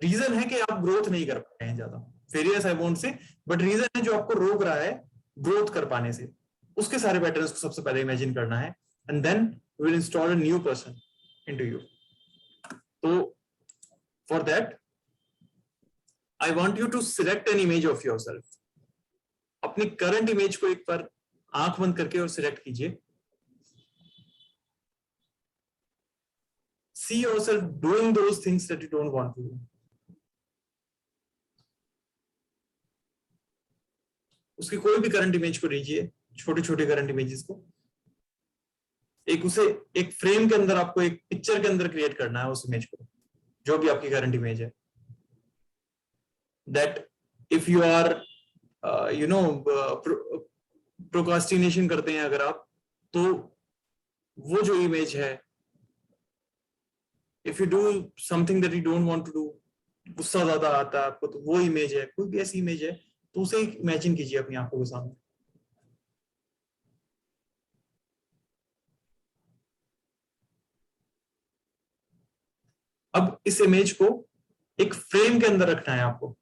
रीजन है कि आप ग्रोथ नहीं कर पा रहे हैं ज्यादा, failures I won't say, but reason है जो आपको रोक रहा है ग्रोथ कर पाने से, उसके सारे पैटर्न्स को सबसे पहले इमेजिन करना है, and then we will install a new person into you. तो for that I want you to select an image of yourself. अपनी करंट इमेज को एक बार आंख बंद करके और सिलेक्ट कीजिए। See yourself doing those things that you don't want to do. उसकी कोई भी करंट इमेज को लीजिए, छोटे छोटे करंट इमेजेस को, एक फ्रेम के अंदर, आपको एक पिक्चर के अंदर क्रिएट करना है उस इमेज को, जो भी आपकी करंट इमेज है। That if you are procrastination करते हैं अगर आप, तो वो जो इमेज है, if you do something that you don't want to do, गुस्सा ज्यादा आता है आपको, तो वो इमेज है, कोई भी ऐसी इमेज है तो उसे इमेजिन कीजिए अपनी आंखों के सामने। अब इस इमेज को एक फ्रेम के अंदर रखना है आपको।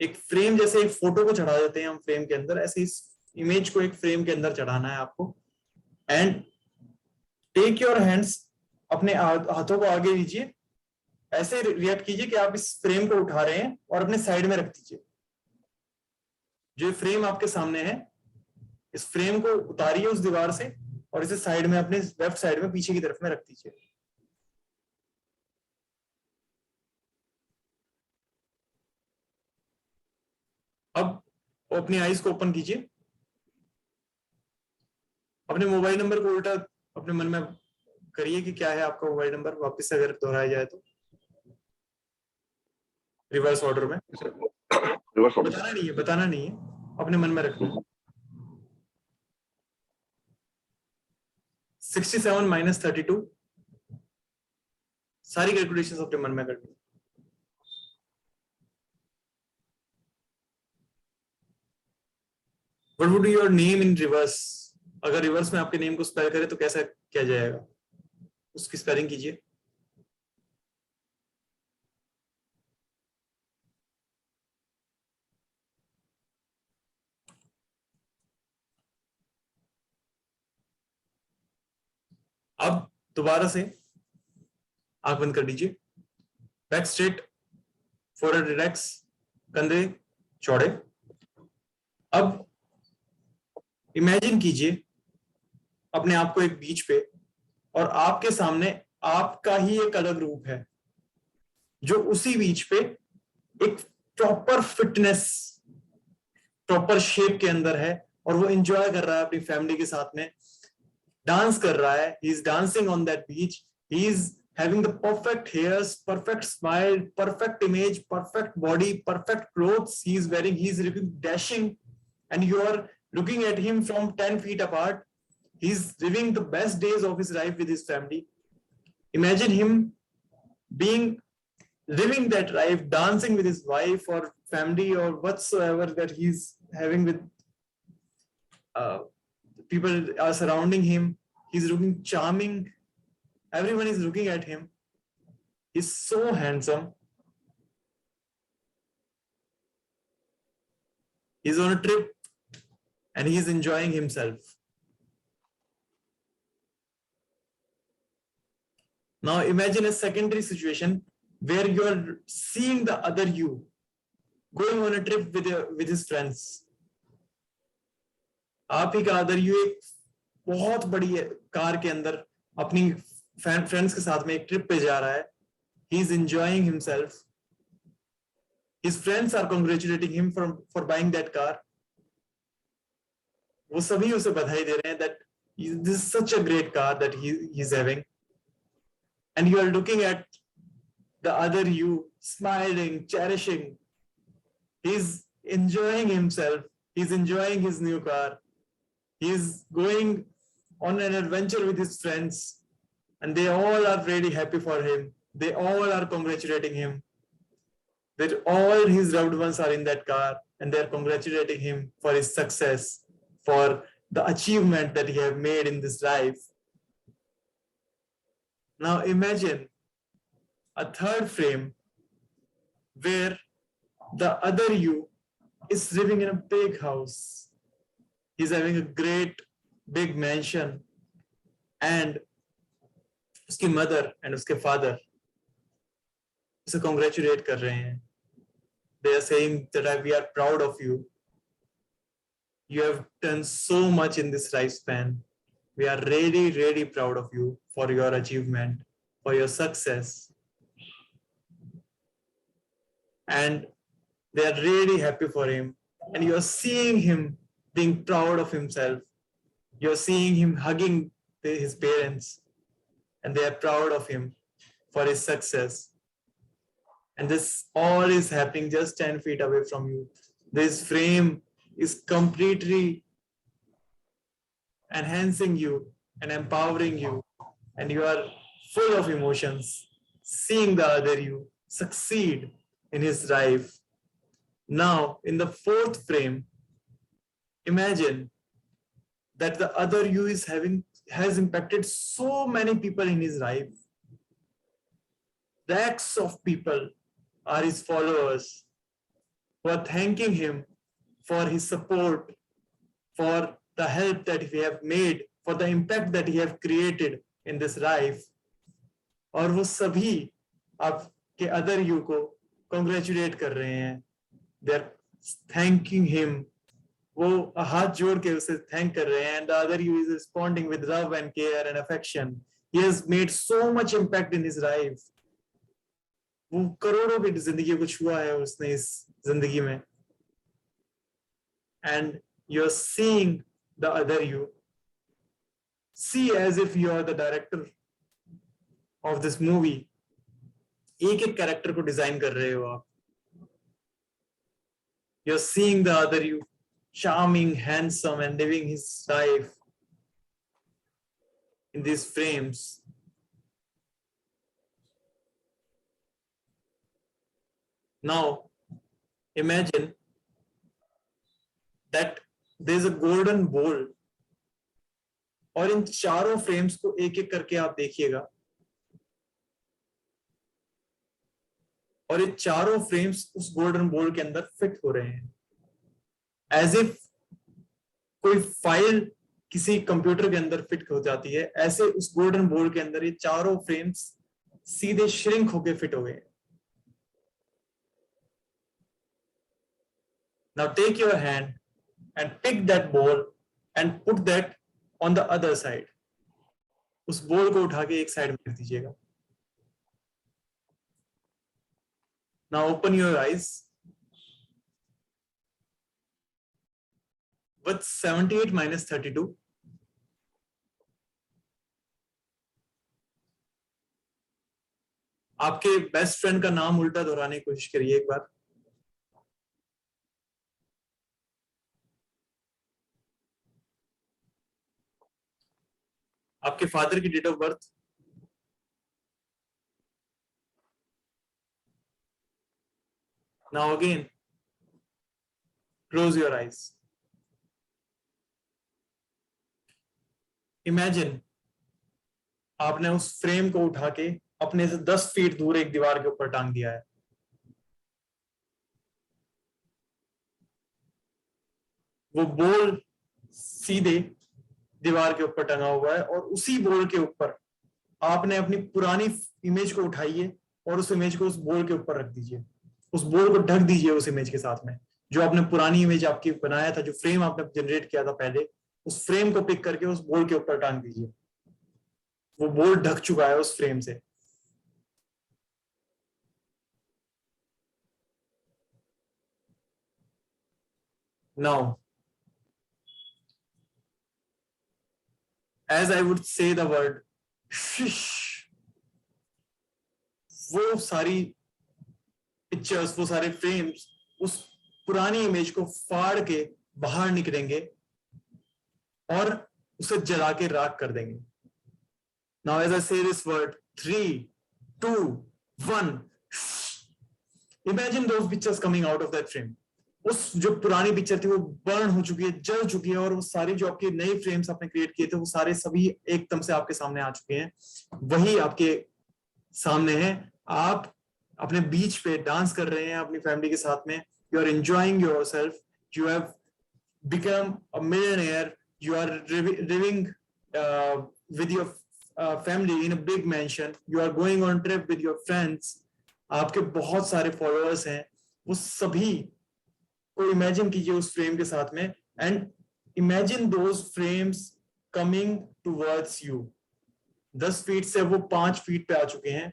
एक फ्रेम, जैसे एक फोटो को चढ़ा देते हैं हम फ्रेम के अंदर, ऐसे इस इमेज को एक फ्रेम के अंदर चढ़ाना है आपको। एंड टेक योर हैंड्स, अपने हाथों को आगे लीजिए, ऐसे रिएक्ट कीजिए कि आप इस फ्रेम को उठा रहे हैं और अपने साइड में रख दीजिए। जो फ्रेम आपके सामने है, इस फ्रेम को उतारिए उस दीवार से और इसे साइड में, अपने लेफ्ट साइड में पीछे की तरफ में रख दीजिए। अब अपनी आईज को ओपन कीजिए, अपने मोबाइल नंबर को उल्टा अपने मन में करिए कि क्या है आपका मोबाइल नंबर, वापस से अगर दोहराया जाए तो रिवर्स ऑर्डर में। बताना नहीं है, अपने मन में रखना है। 67 माइनस 32, सारी कैलकुलेशंस अपने मन में करनी है। What would be your name in reverse? अगर रिवर्स में आपके नेम को स्पेल करें तो कैसा किया जाएगा, उसकी स्पेलिंग कीजिए। अब दोबारा से आंख बंद कर लीजिए, बैक स्ट्रेट, फोरहेड रिलैक्स, कंधे चौड़े। अब इमेजिन कीजिए अपने आप को एक बीच पे, और आपके सामने आपका ही एक अलग रूप है जो उसी बीच पे एक प्रॉपर फिटनेस, प्रॉपर शेप के अंदर है, और वो एंजॉय कर रहा है अपनी फैमिली के साथ में, डांस कर रहा है। He is dancing on that beach, he is having the perfect hairs, perfect smile, perfect image, perfect body, perfect clothes he is wearing. He is looking dashing, and you are looking at him from 10 feet apart. He's living the best days of his life with his family. Imagine him living that life, dancing with his wife or family or whatsoever that he's having with people are surrounding him. He's looking charming. Everyone is looking at him. He's so handsome. He's on a trip and he's enjoying himself. Now imagine a secondary situation where you are seeing the other you going on a trip with his friends. आप ही का other you एक बहुत बड़ी car के अंदर अपनी friends के साथ में एक ट्रिप पे जा रहा है, he is enjoying himself, his friends are congratulating him for buying that car, वो सभी उसे बधाई दे रहे हैं that this is such a great car that he's having, and you are looking at the other you smiling, cherishing, he's enjoying himself, he's enjoying his new car, he's going on an adventure with his friends, and they all are really happy for him, they all are congratulating him, that all his loved ones are in that car and they're congratulating him for his success, for the achievement that he have made in this life. Now imagine a third frame where the other you is living in a big house. He's having a great big mansion, and उसकी mother and उसके father उसे congratulate कर रहे हैं. They are saying that we are proud of you. You have done so much in this lifespan. We are really, really proud of you for your achievement, for your success. And they are really happy for him. And you are seeing him being proud of himself. You are seeing him hugging his parents, and they are proud of him for his success. And this all is happening just 10 feet away from you. This frame is completely enhancing you and empowering you, and you are full of emotions, seeing the other you succeed in his life. Now, in the fourth frame, imagine that the other you has impacted so many people in his life. Lakhs of people are his followers who are thanking him for his support, for the help that he have made, for the impact that he have created in this life. और वो सभी आपके other you को congratulate कर रहे हैं. They are thanking him. वो हाथ जोड़ के उसे thank कर रहे हैं, and the other you is responding with love and care and affection. He has made so much impact in his life. वो करोड़ों की जिंदगी को छुआ है उसने इस जिंदगी में. And you're seeing the other you. See as if you are the director of this movie. एक एक कैरेक्टर को डिजाइन कर रहे हो आप. You're seeing the other you, charming, handsome, and living his life in these frames. Now, imagine that there's a golden bowl, और इन चारों frames को एक एक करके आप देखिएगा, और ये चारों फ्रेम्स उस गोल्डन बोल के अंदर फिट हो रहे हैं, एज इफ कोई फाइल किसी कंप्यूटर के अंदर फिट हो जाती है, ऐसे उस गोल्डन बोल के अंदर ये चारों फ्रेम्स सीधे श्रिंक होके फिट हो गए. Now take your hand and pick that ball and put that on the other side. उस बॉल को उठा के एक साइड में रख दीजिएगा. Now open your eyes. What's 78 minus 32? आपके बेस्ट फ्रेंड का नाम उल्टा दोहराने की कोशिश करिए एक बार. आपके फादर की date of birth. Now again, close your eyes. Imagine आपने उस फ्रेम को उठा के अपने से 10 फीट दूर एक दीवार के ऊपर टांग दिया है. वो बॉल सीधे दीवार के ऊपर टंगा हुआ है, और उसी बॉल के ऊपर आपने अपनी पुरानी इमेज को उठाइए और उस इमेज को उस बॉल के ऊपर रख दीजिए. उस बॉल को ढक दीजिए उस इमेज के साथ में, जो आपने पुरानी इमेज आपकी बनाया था, जो फ्रेम आपने जनरेट किया था पहले, उस फ्रेम को पिक करके उस बॉल के ऊपर टांग दीजिए. वो बोर्ड ढक चुका है उस फ्रेम से। Now as I would say the word shish, वो सारी पिक्चर्स, वो सारे फ्रेम्स उस पुरानी इमेज को फाड़ के बाहर निकलेंगे और उसे जला के राख कर देंगे। Now as I say this word, 3, 2, 1, imagine those pictures coming out of that frame. उस जो पुरानी पिक्चर थी वो बर्न हो चुकी है, जल चुकी है, और वो सारी जो आपके नए फ्रेम्स आपने क्रिएट किए थे वो सारे सभी एकदम से आपके सामने आ चुके हैं। वही आपके सामने है, आप अपने बीच पे डांस कर रहे हैं अपनी फैमिली के साथ में। You are enjoying yourself, you have become a millionaire, you are living with your family in a big mansion, you are going on trip with your friends, आपके बहुत सारे फॉलोअर्स हैं, वो सभी को इमेजिन कीजिए उस फ्रेम के साथ में, and imagine those frames coming towards you. 10 feet से वो 5 फीट पे आ चुके हैं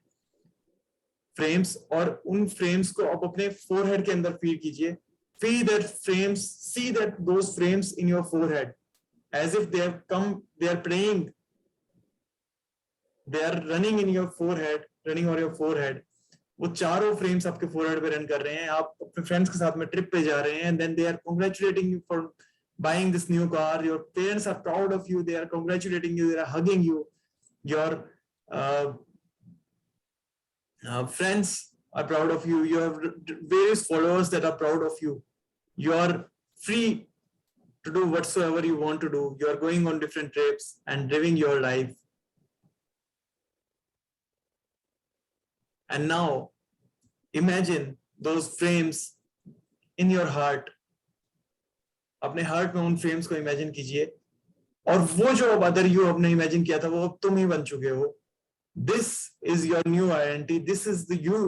फ्रेम्स, और उन फ्रेम्स को आप अपने फोरहेड के अंदर फीड कीजिए। Feel that frames, see that those frames in your forehead as if they have come, they are playing, they are running in your forehead, running on your forehead. वो चारों frames आपके forehead पे run कर रहे हैं, आप अपने friends के साथ में ट्रिप पे जा रहे हैं, and then they are congratulating you for buying this new car. Your parents are proud of you, they are congratulating you, they are hugging you. Your friends are proud of you. You have various followers that are proud of you. You are free to do whatsoever you want to do. You are going on different trips and living your life. And now imagine those frames in your heart. अपने heart में उन frames को imagine कीजिए, और वो जो अब other you आपने इमेजिन किया था वो अब तुम ही बन चुके हो। This is your new identity. This is the you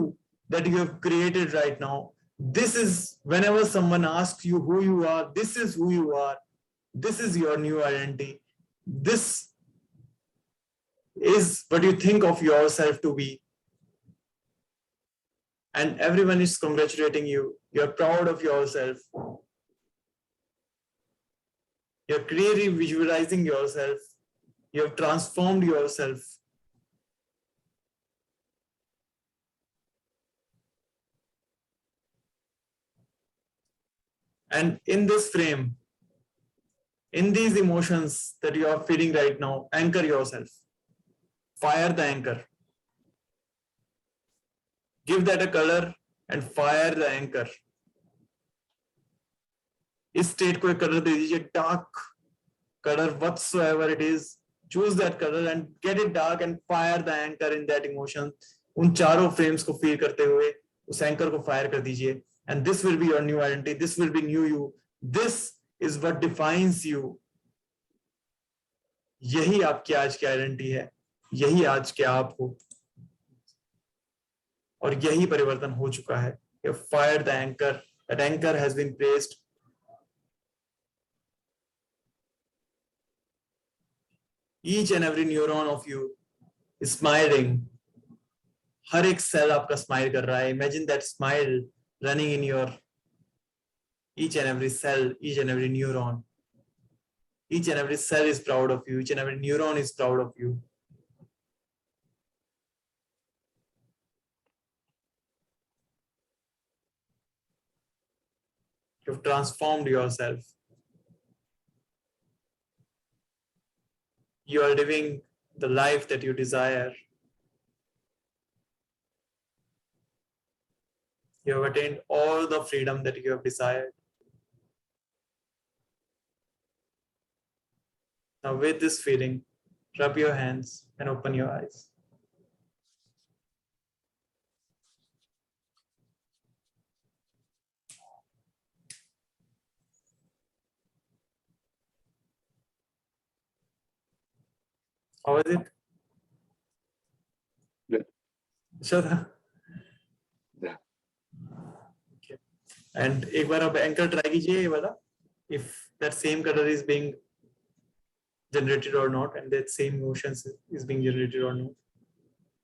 that you have created right now. This is, whenever someone asks you who you are, this is who you are. This is your new identity. This is what you think of yourself to be. And everyone is congratulating you. You're proud of yourself. You're clearly visualizing yourself. You have transformed yourself. And in this frame, in these emotions that you are feeling right now, anchor yourself. Fire the anchor. Give that a color and fire the anchor. इस state को एक colour दे दीजिए, dark colour whatsoever it is. Choose that color and get it dark and fire the anchor in that emotion. उन चारों frames को feel करते हुए उस एंकर को फायर कर दीजिए, and this will be your new identity. This will be new you. This is what defines you. यही आपकी आज की आइडेंटिटी है, यही आज के आप हो, और यही परिवर्तन हो चुका है। You have fired the anchor. That anchor has been placed. Each and every neuron of you is smiling. हर एक सेल आपका स्माइल कर रहा है. Imagine that smile running in your each and every cell, each and every neuron. Each and every cell is proud of you. Each and every neuron is proud of you. You've transformed yourself. You are living the life that you desire. You have attained all the freedom that you have desired. Now, with this feeling, rub your hands and open your eyes. How is it? Good. अच्छा था? Yeah. Okay. And एक बार आप anchor try कीजिए ये वाला. If that same color is being generated or not, and that same emotions is being generated or not.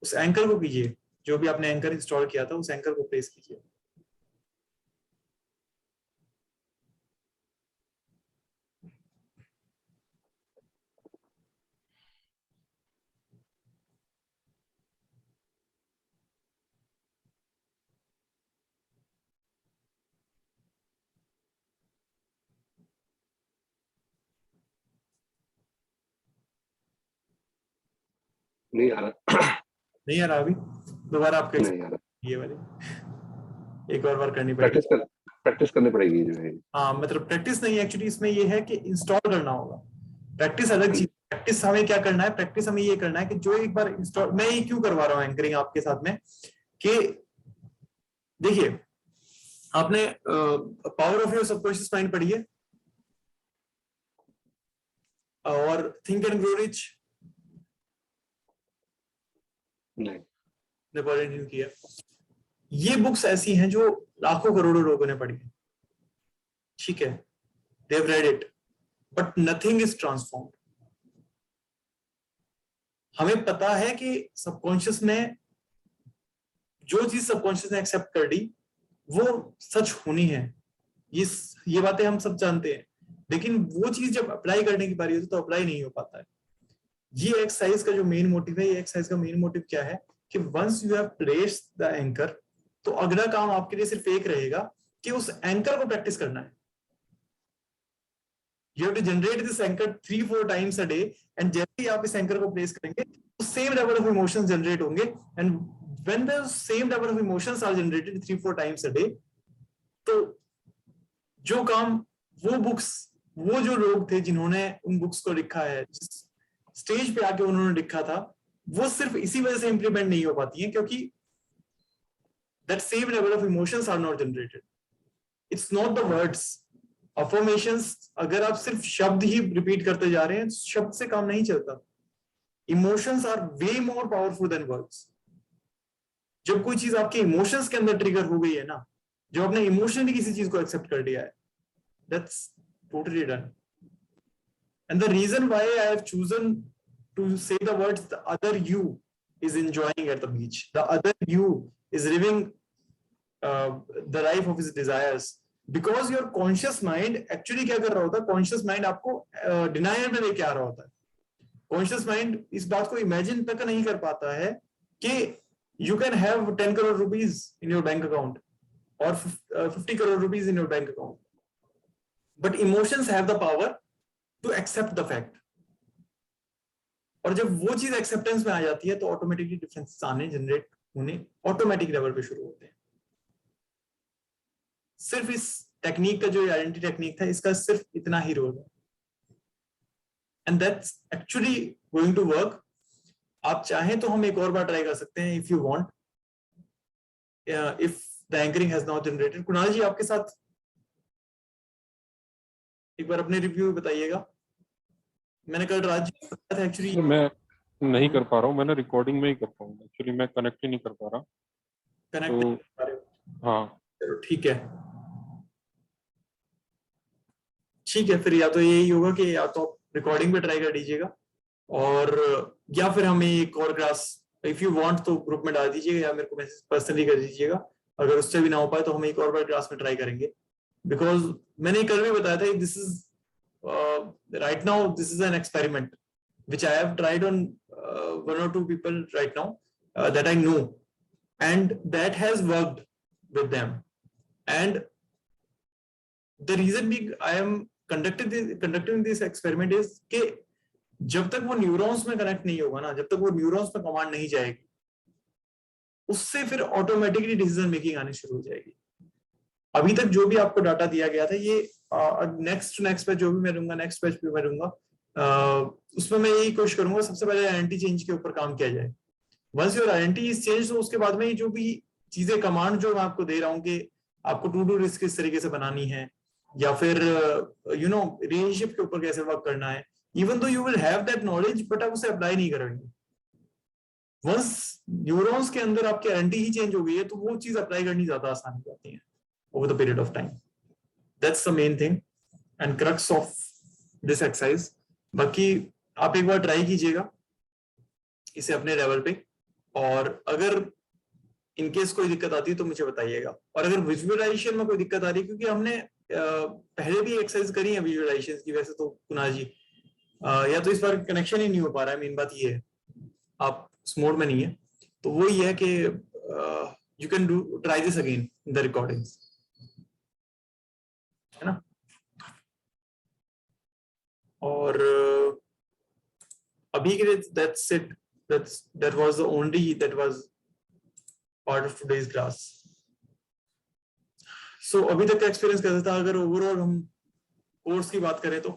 उस anchor को कीजिए, जो भी आपने एंकर इंस्टॉल किया था उस एंकर को प्लेस कीजिए. नहीं आ रहा. नहीं आ रहा अभी? दोबारा आपके नहीं आ रहा. ये वाले एक और बार करनी पड़ेगी. प्रैक्टिस करनी पड़ेगी जो है. हाँ, मतलब प्रैक्टिस नहीं, एक्चुअली इसमें ये है कि इंस्टॉल करना होगा. प्रैक्टिस अलग चीज. प्रैक्टिस हमें क्या करना है, प्रैक्टिस हमें ये करना है कि जो एक बार इंस्टॉल, मैं ये क्यों करवा रहा हूँ एंकरिंग आपके साथ में, कि देखिए आपने power of your subconscious mind पढ़ी है और think and grow rich Napoleon Hill किया. ये बुक्स ऐसी हैं जो लाखों करोड़ों लोगों ने पढ़ी है, ठीक है, they have read it, but nothing is transformed. हमें पता है कि सबकॉन्शियस ने जो चीज सबकॉन्शियस ने एक्सेप्ट कर ली वो सच होनी है. ये बातें हम सब जानते हैं, लेकिन वो चीज जब अप्लाई करने की बारी होती है तो अप्लाई नहीं हो पाता है. ये एक्सरसाइज का जो मेन मोटिव है, ये एक्सरसाइज का मेन मोटिव क्या है कि once you have placed the anchor, तो अगला काम आपके लिए सिर्फ एक रहेगा कि उस एंकर को प्रैक्टिस करना है. You have to generate this anchor 3-4 times a day, and जैसे ही आप इस एंकर को प्लेस करेंगे तो same level of emotions generate होंगे. And when the same level of emotions are generated 3-4 times a day, तो जो काम वो बुक्स, वो जो लोग थे जिन्होंने उन बुक्स को लिखा है, जिस स्टेज पे आके उन्होंने लिखा था, वो सिर्फ इसी वजह से इंप्लीमेंट नहीं हो पाती है क्योंकि that same level of emotions are not generated. It's not the words. Affirmations, अगर आप सिर्फ शब्द ही रिपीट करते जा रहे हैं, शब्द से काम नहीं चलता. Emotions are way more powerful than words. जब कोई चीज आपके इमोशंस के अंदर ट्रिगर हो गई है ना, जब आपने इमोशनली किसी चीज को एक्सेप्ट कर लिया है, that's totally done. And the reason why I have chosen to say the words the other you is enjoying at the beach, the other you is living the life of his desires, because your conscious mind actually क्या कर रहा होता है, conscious mind आपको denial में लेके आ रहा होता है. conscious mind इस बात को imagine तक नहीं कर पाता है कि you can have 10 crore rupees in your bank account or 50 crore rupees in your bank account, but emotions have the power to accept the fact. और जब वो चीज एक्सेप्टेंस में आ जाती है तो ऑटोमेटिकली डिफरेंस आने, जनरेट होने ऑटोमेटिक लेवल पे शुरू होते हैं. सिर्फ इस टेक्निक का जो आइडेंटिटी टेक्निक था, इसका सिर्फ इतना ही रोल है, and that's actually going to work. आप चाहें तो हम एक और बार ट्राई कर सकते हैं if you want, if the anchoring has not generated. Kunal ji आपके साथ एक बार अपने रिव्यू बताइएगा. मैंने कल राज बताया था एक्चुअली. मैं नहीं कर पा रहा हूँ, मैंने रिकॉर्डिंग में ही कर पाऊंगा एक्चुअली, मैं कनेक्ट ही नहीं कर पा रहा. कनेक्ट नहीं कर पा रहे हो? हाँ चलो ठीक है, ठीक है. फिर या तो यही होगा कि या तो आप रिकॉर्डिंग पे ट्राई कर लीजिएगा, और या फिर हमें एक और क्लास इफ यू वांट तो ग्रुप में डाल दीजिएगा या मेरे को मैसेज पर्सनली कर दीजिएगा. अगर उससे भी ना हो पाए तो हम एक और बार क्लास में ट्राई करेंगे, बिकॉज मैंने कल भी बताया था this is right now this is an experiment which I have tried on 1 or 2 people right now that I know, and that has worked with them. And the reason being I am conducting this experiment is कि जब तक वो neurons में connect नहीं होगा ना, जब तक वो न्यूरॉन्स में कमांड नहीं जाएगी, उससे फिर ऑटोमेटिकली डिसीजन मेकिंग आनी शुरू हो जाएगी. अभी तक जो भी आपको डाटा दिया गया था, ये नेक्स्ट पे जो भी मैं दूंगा, नेक्स्ट पेज पे मैं दूंगा, उसमें मैं यही कोशिश करूंगा सबसे पहले आइडेंटिटी चेंज के ऊपर काम किया जाए. Once your identity is change, तो उसके बाद में जो भी चीजें कमांड जो मैं आपको दे रहा हूँ कि आपको टू डू लिस्ट किस तरीके से बनानी है, या फिर यू नो रिलेशनशिप के ऊपर कैसे वर्क करना है, even though you will have that knowledge, but आप उसे अप्लाई नहीं करेंगे. वंस न्यूरॉन्स के अंदर आपकी आइडेंटिटी ही चेंज हो गई है, तो वो चीज अप्लाई करनी ज्यादा आसान हो जाती है over the period of time. That's the main thing and crux of this exercise. बाकी आप एक बार ट्राई कीजिएगा इसे अपने लेवल पे, और अगर इनकेस कोई दिक्कत आती है तो मुझे बताइएगा। और अगर विजुअलाइजेशन में कोई दिक्कत आ रही है, क्योंकि हमने पहले भी एक्सरसाइज करी है विजुअलाइजेशन की वैसे तो कुणाल जी, या तो इस बार कनेक्शन ही नहीं हो पा रहा है, मेन बात ये है आप उस मोड में नहीं है, तो वो ये है कि you can do try this again in the recordings, है ना। और अभी के लिए that's it, that was the only that was part of today's class. So अभी तक का एक्सपीरियंस कैसा था, अगर ओवरऑल हम कोर्स की बात करें तो?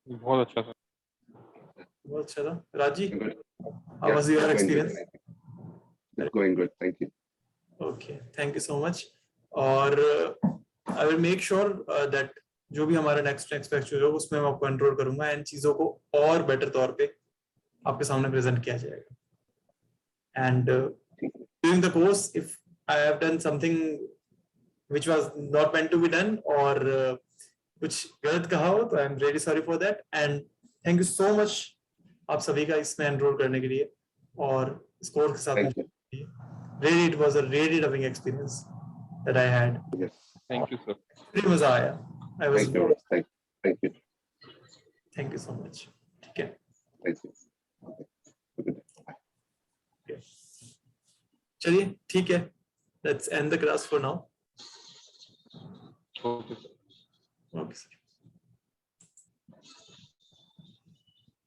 बहुत अच्छा सर। बहुत अच्छा था। राजी, Good. how was your experience? It's going good. Thank you. Okay, thank you so much. और I will make sure that जो भी हमारा नेक्स्ट लेक्चर होगा उसमें मैं आपको कंट्रोल करूंगा, इन चीजों को और बेटर तौर पे आपके सामने प्रेजेंट किया जाएगा। And during the course, if I have done something which was not meant to be done or कुछ गलत कहा हो तो I am really sorry for that, and thank you so much आप सभी का इसमें एनरोल करने के लिए और इस कोर्स के साथ Thank you. really it was a really loving experience that I had. Yes. Thank you sir. बड़ी मजा आया। I was Thank you. Thank you. thank you so much. ठीक है। Thank you. Okay. Good day. Bye. चलिए ठीक है, let's end the class for now. Okay sir.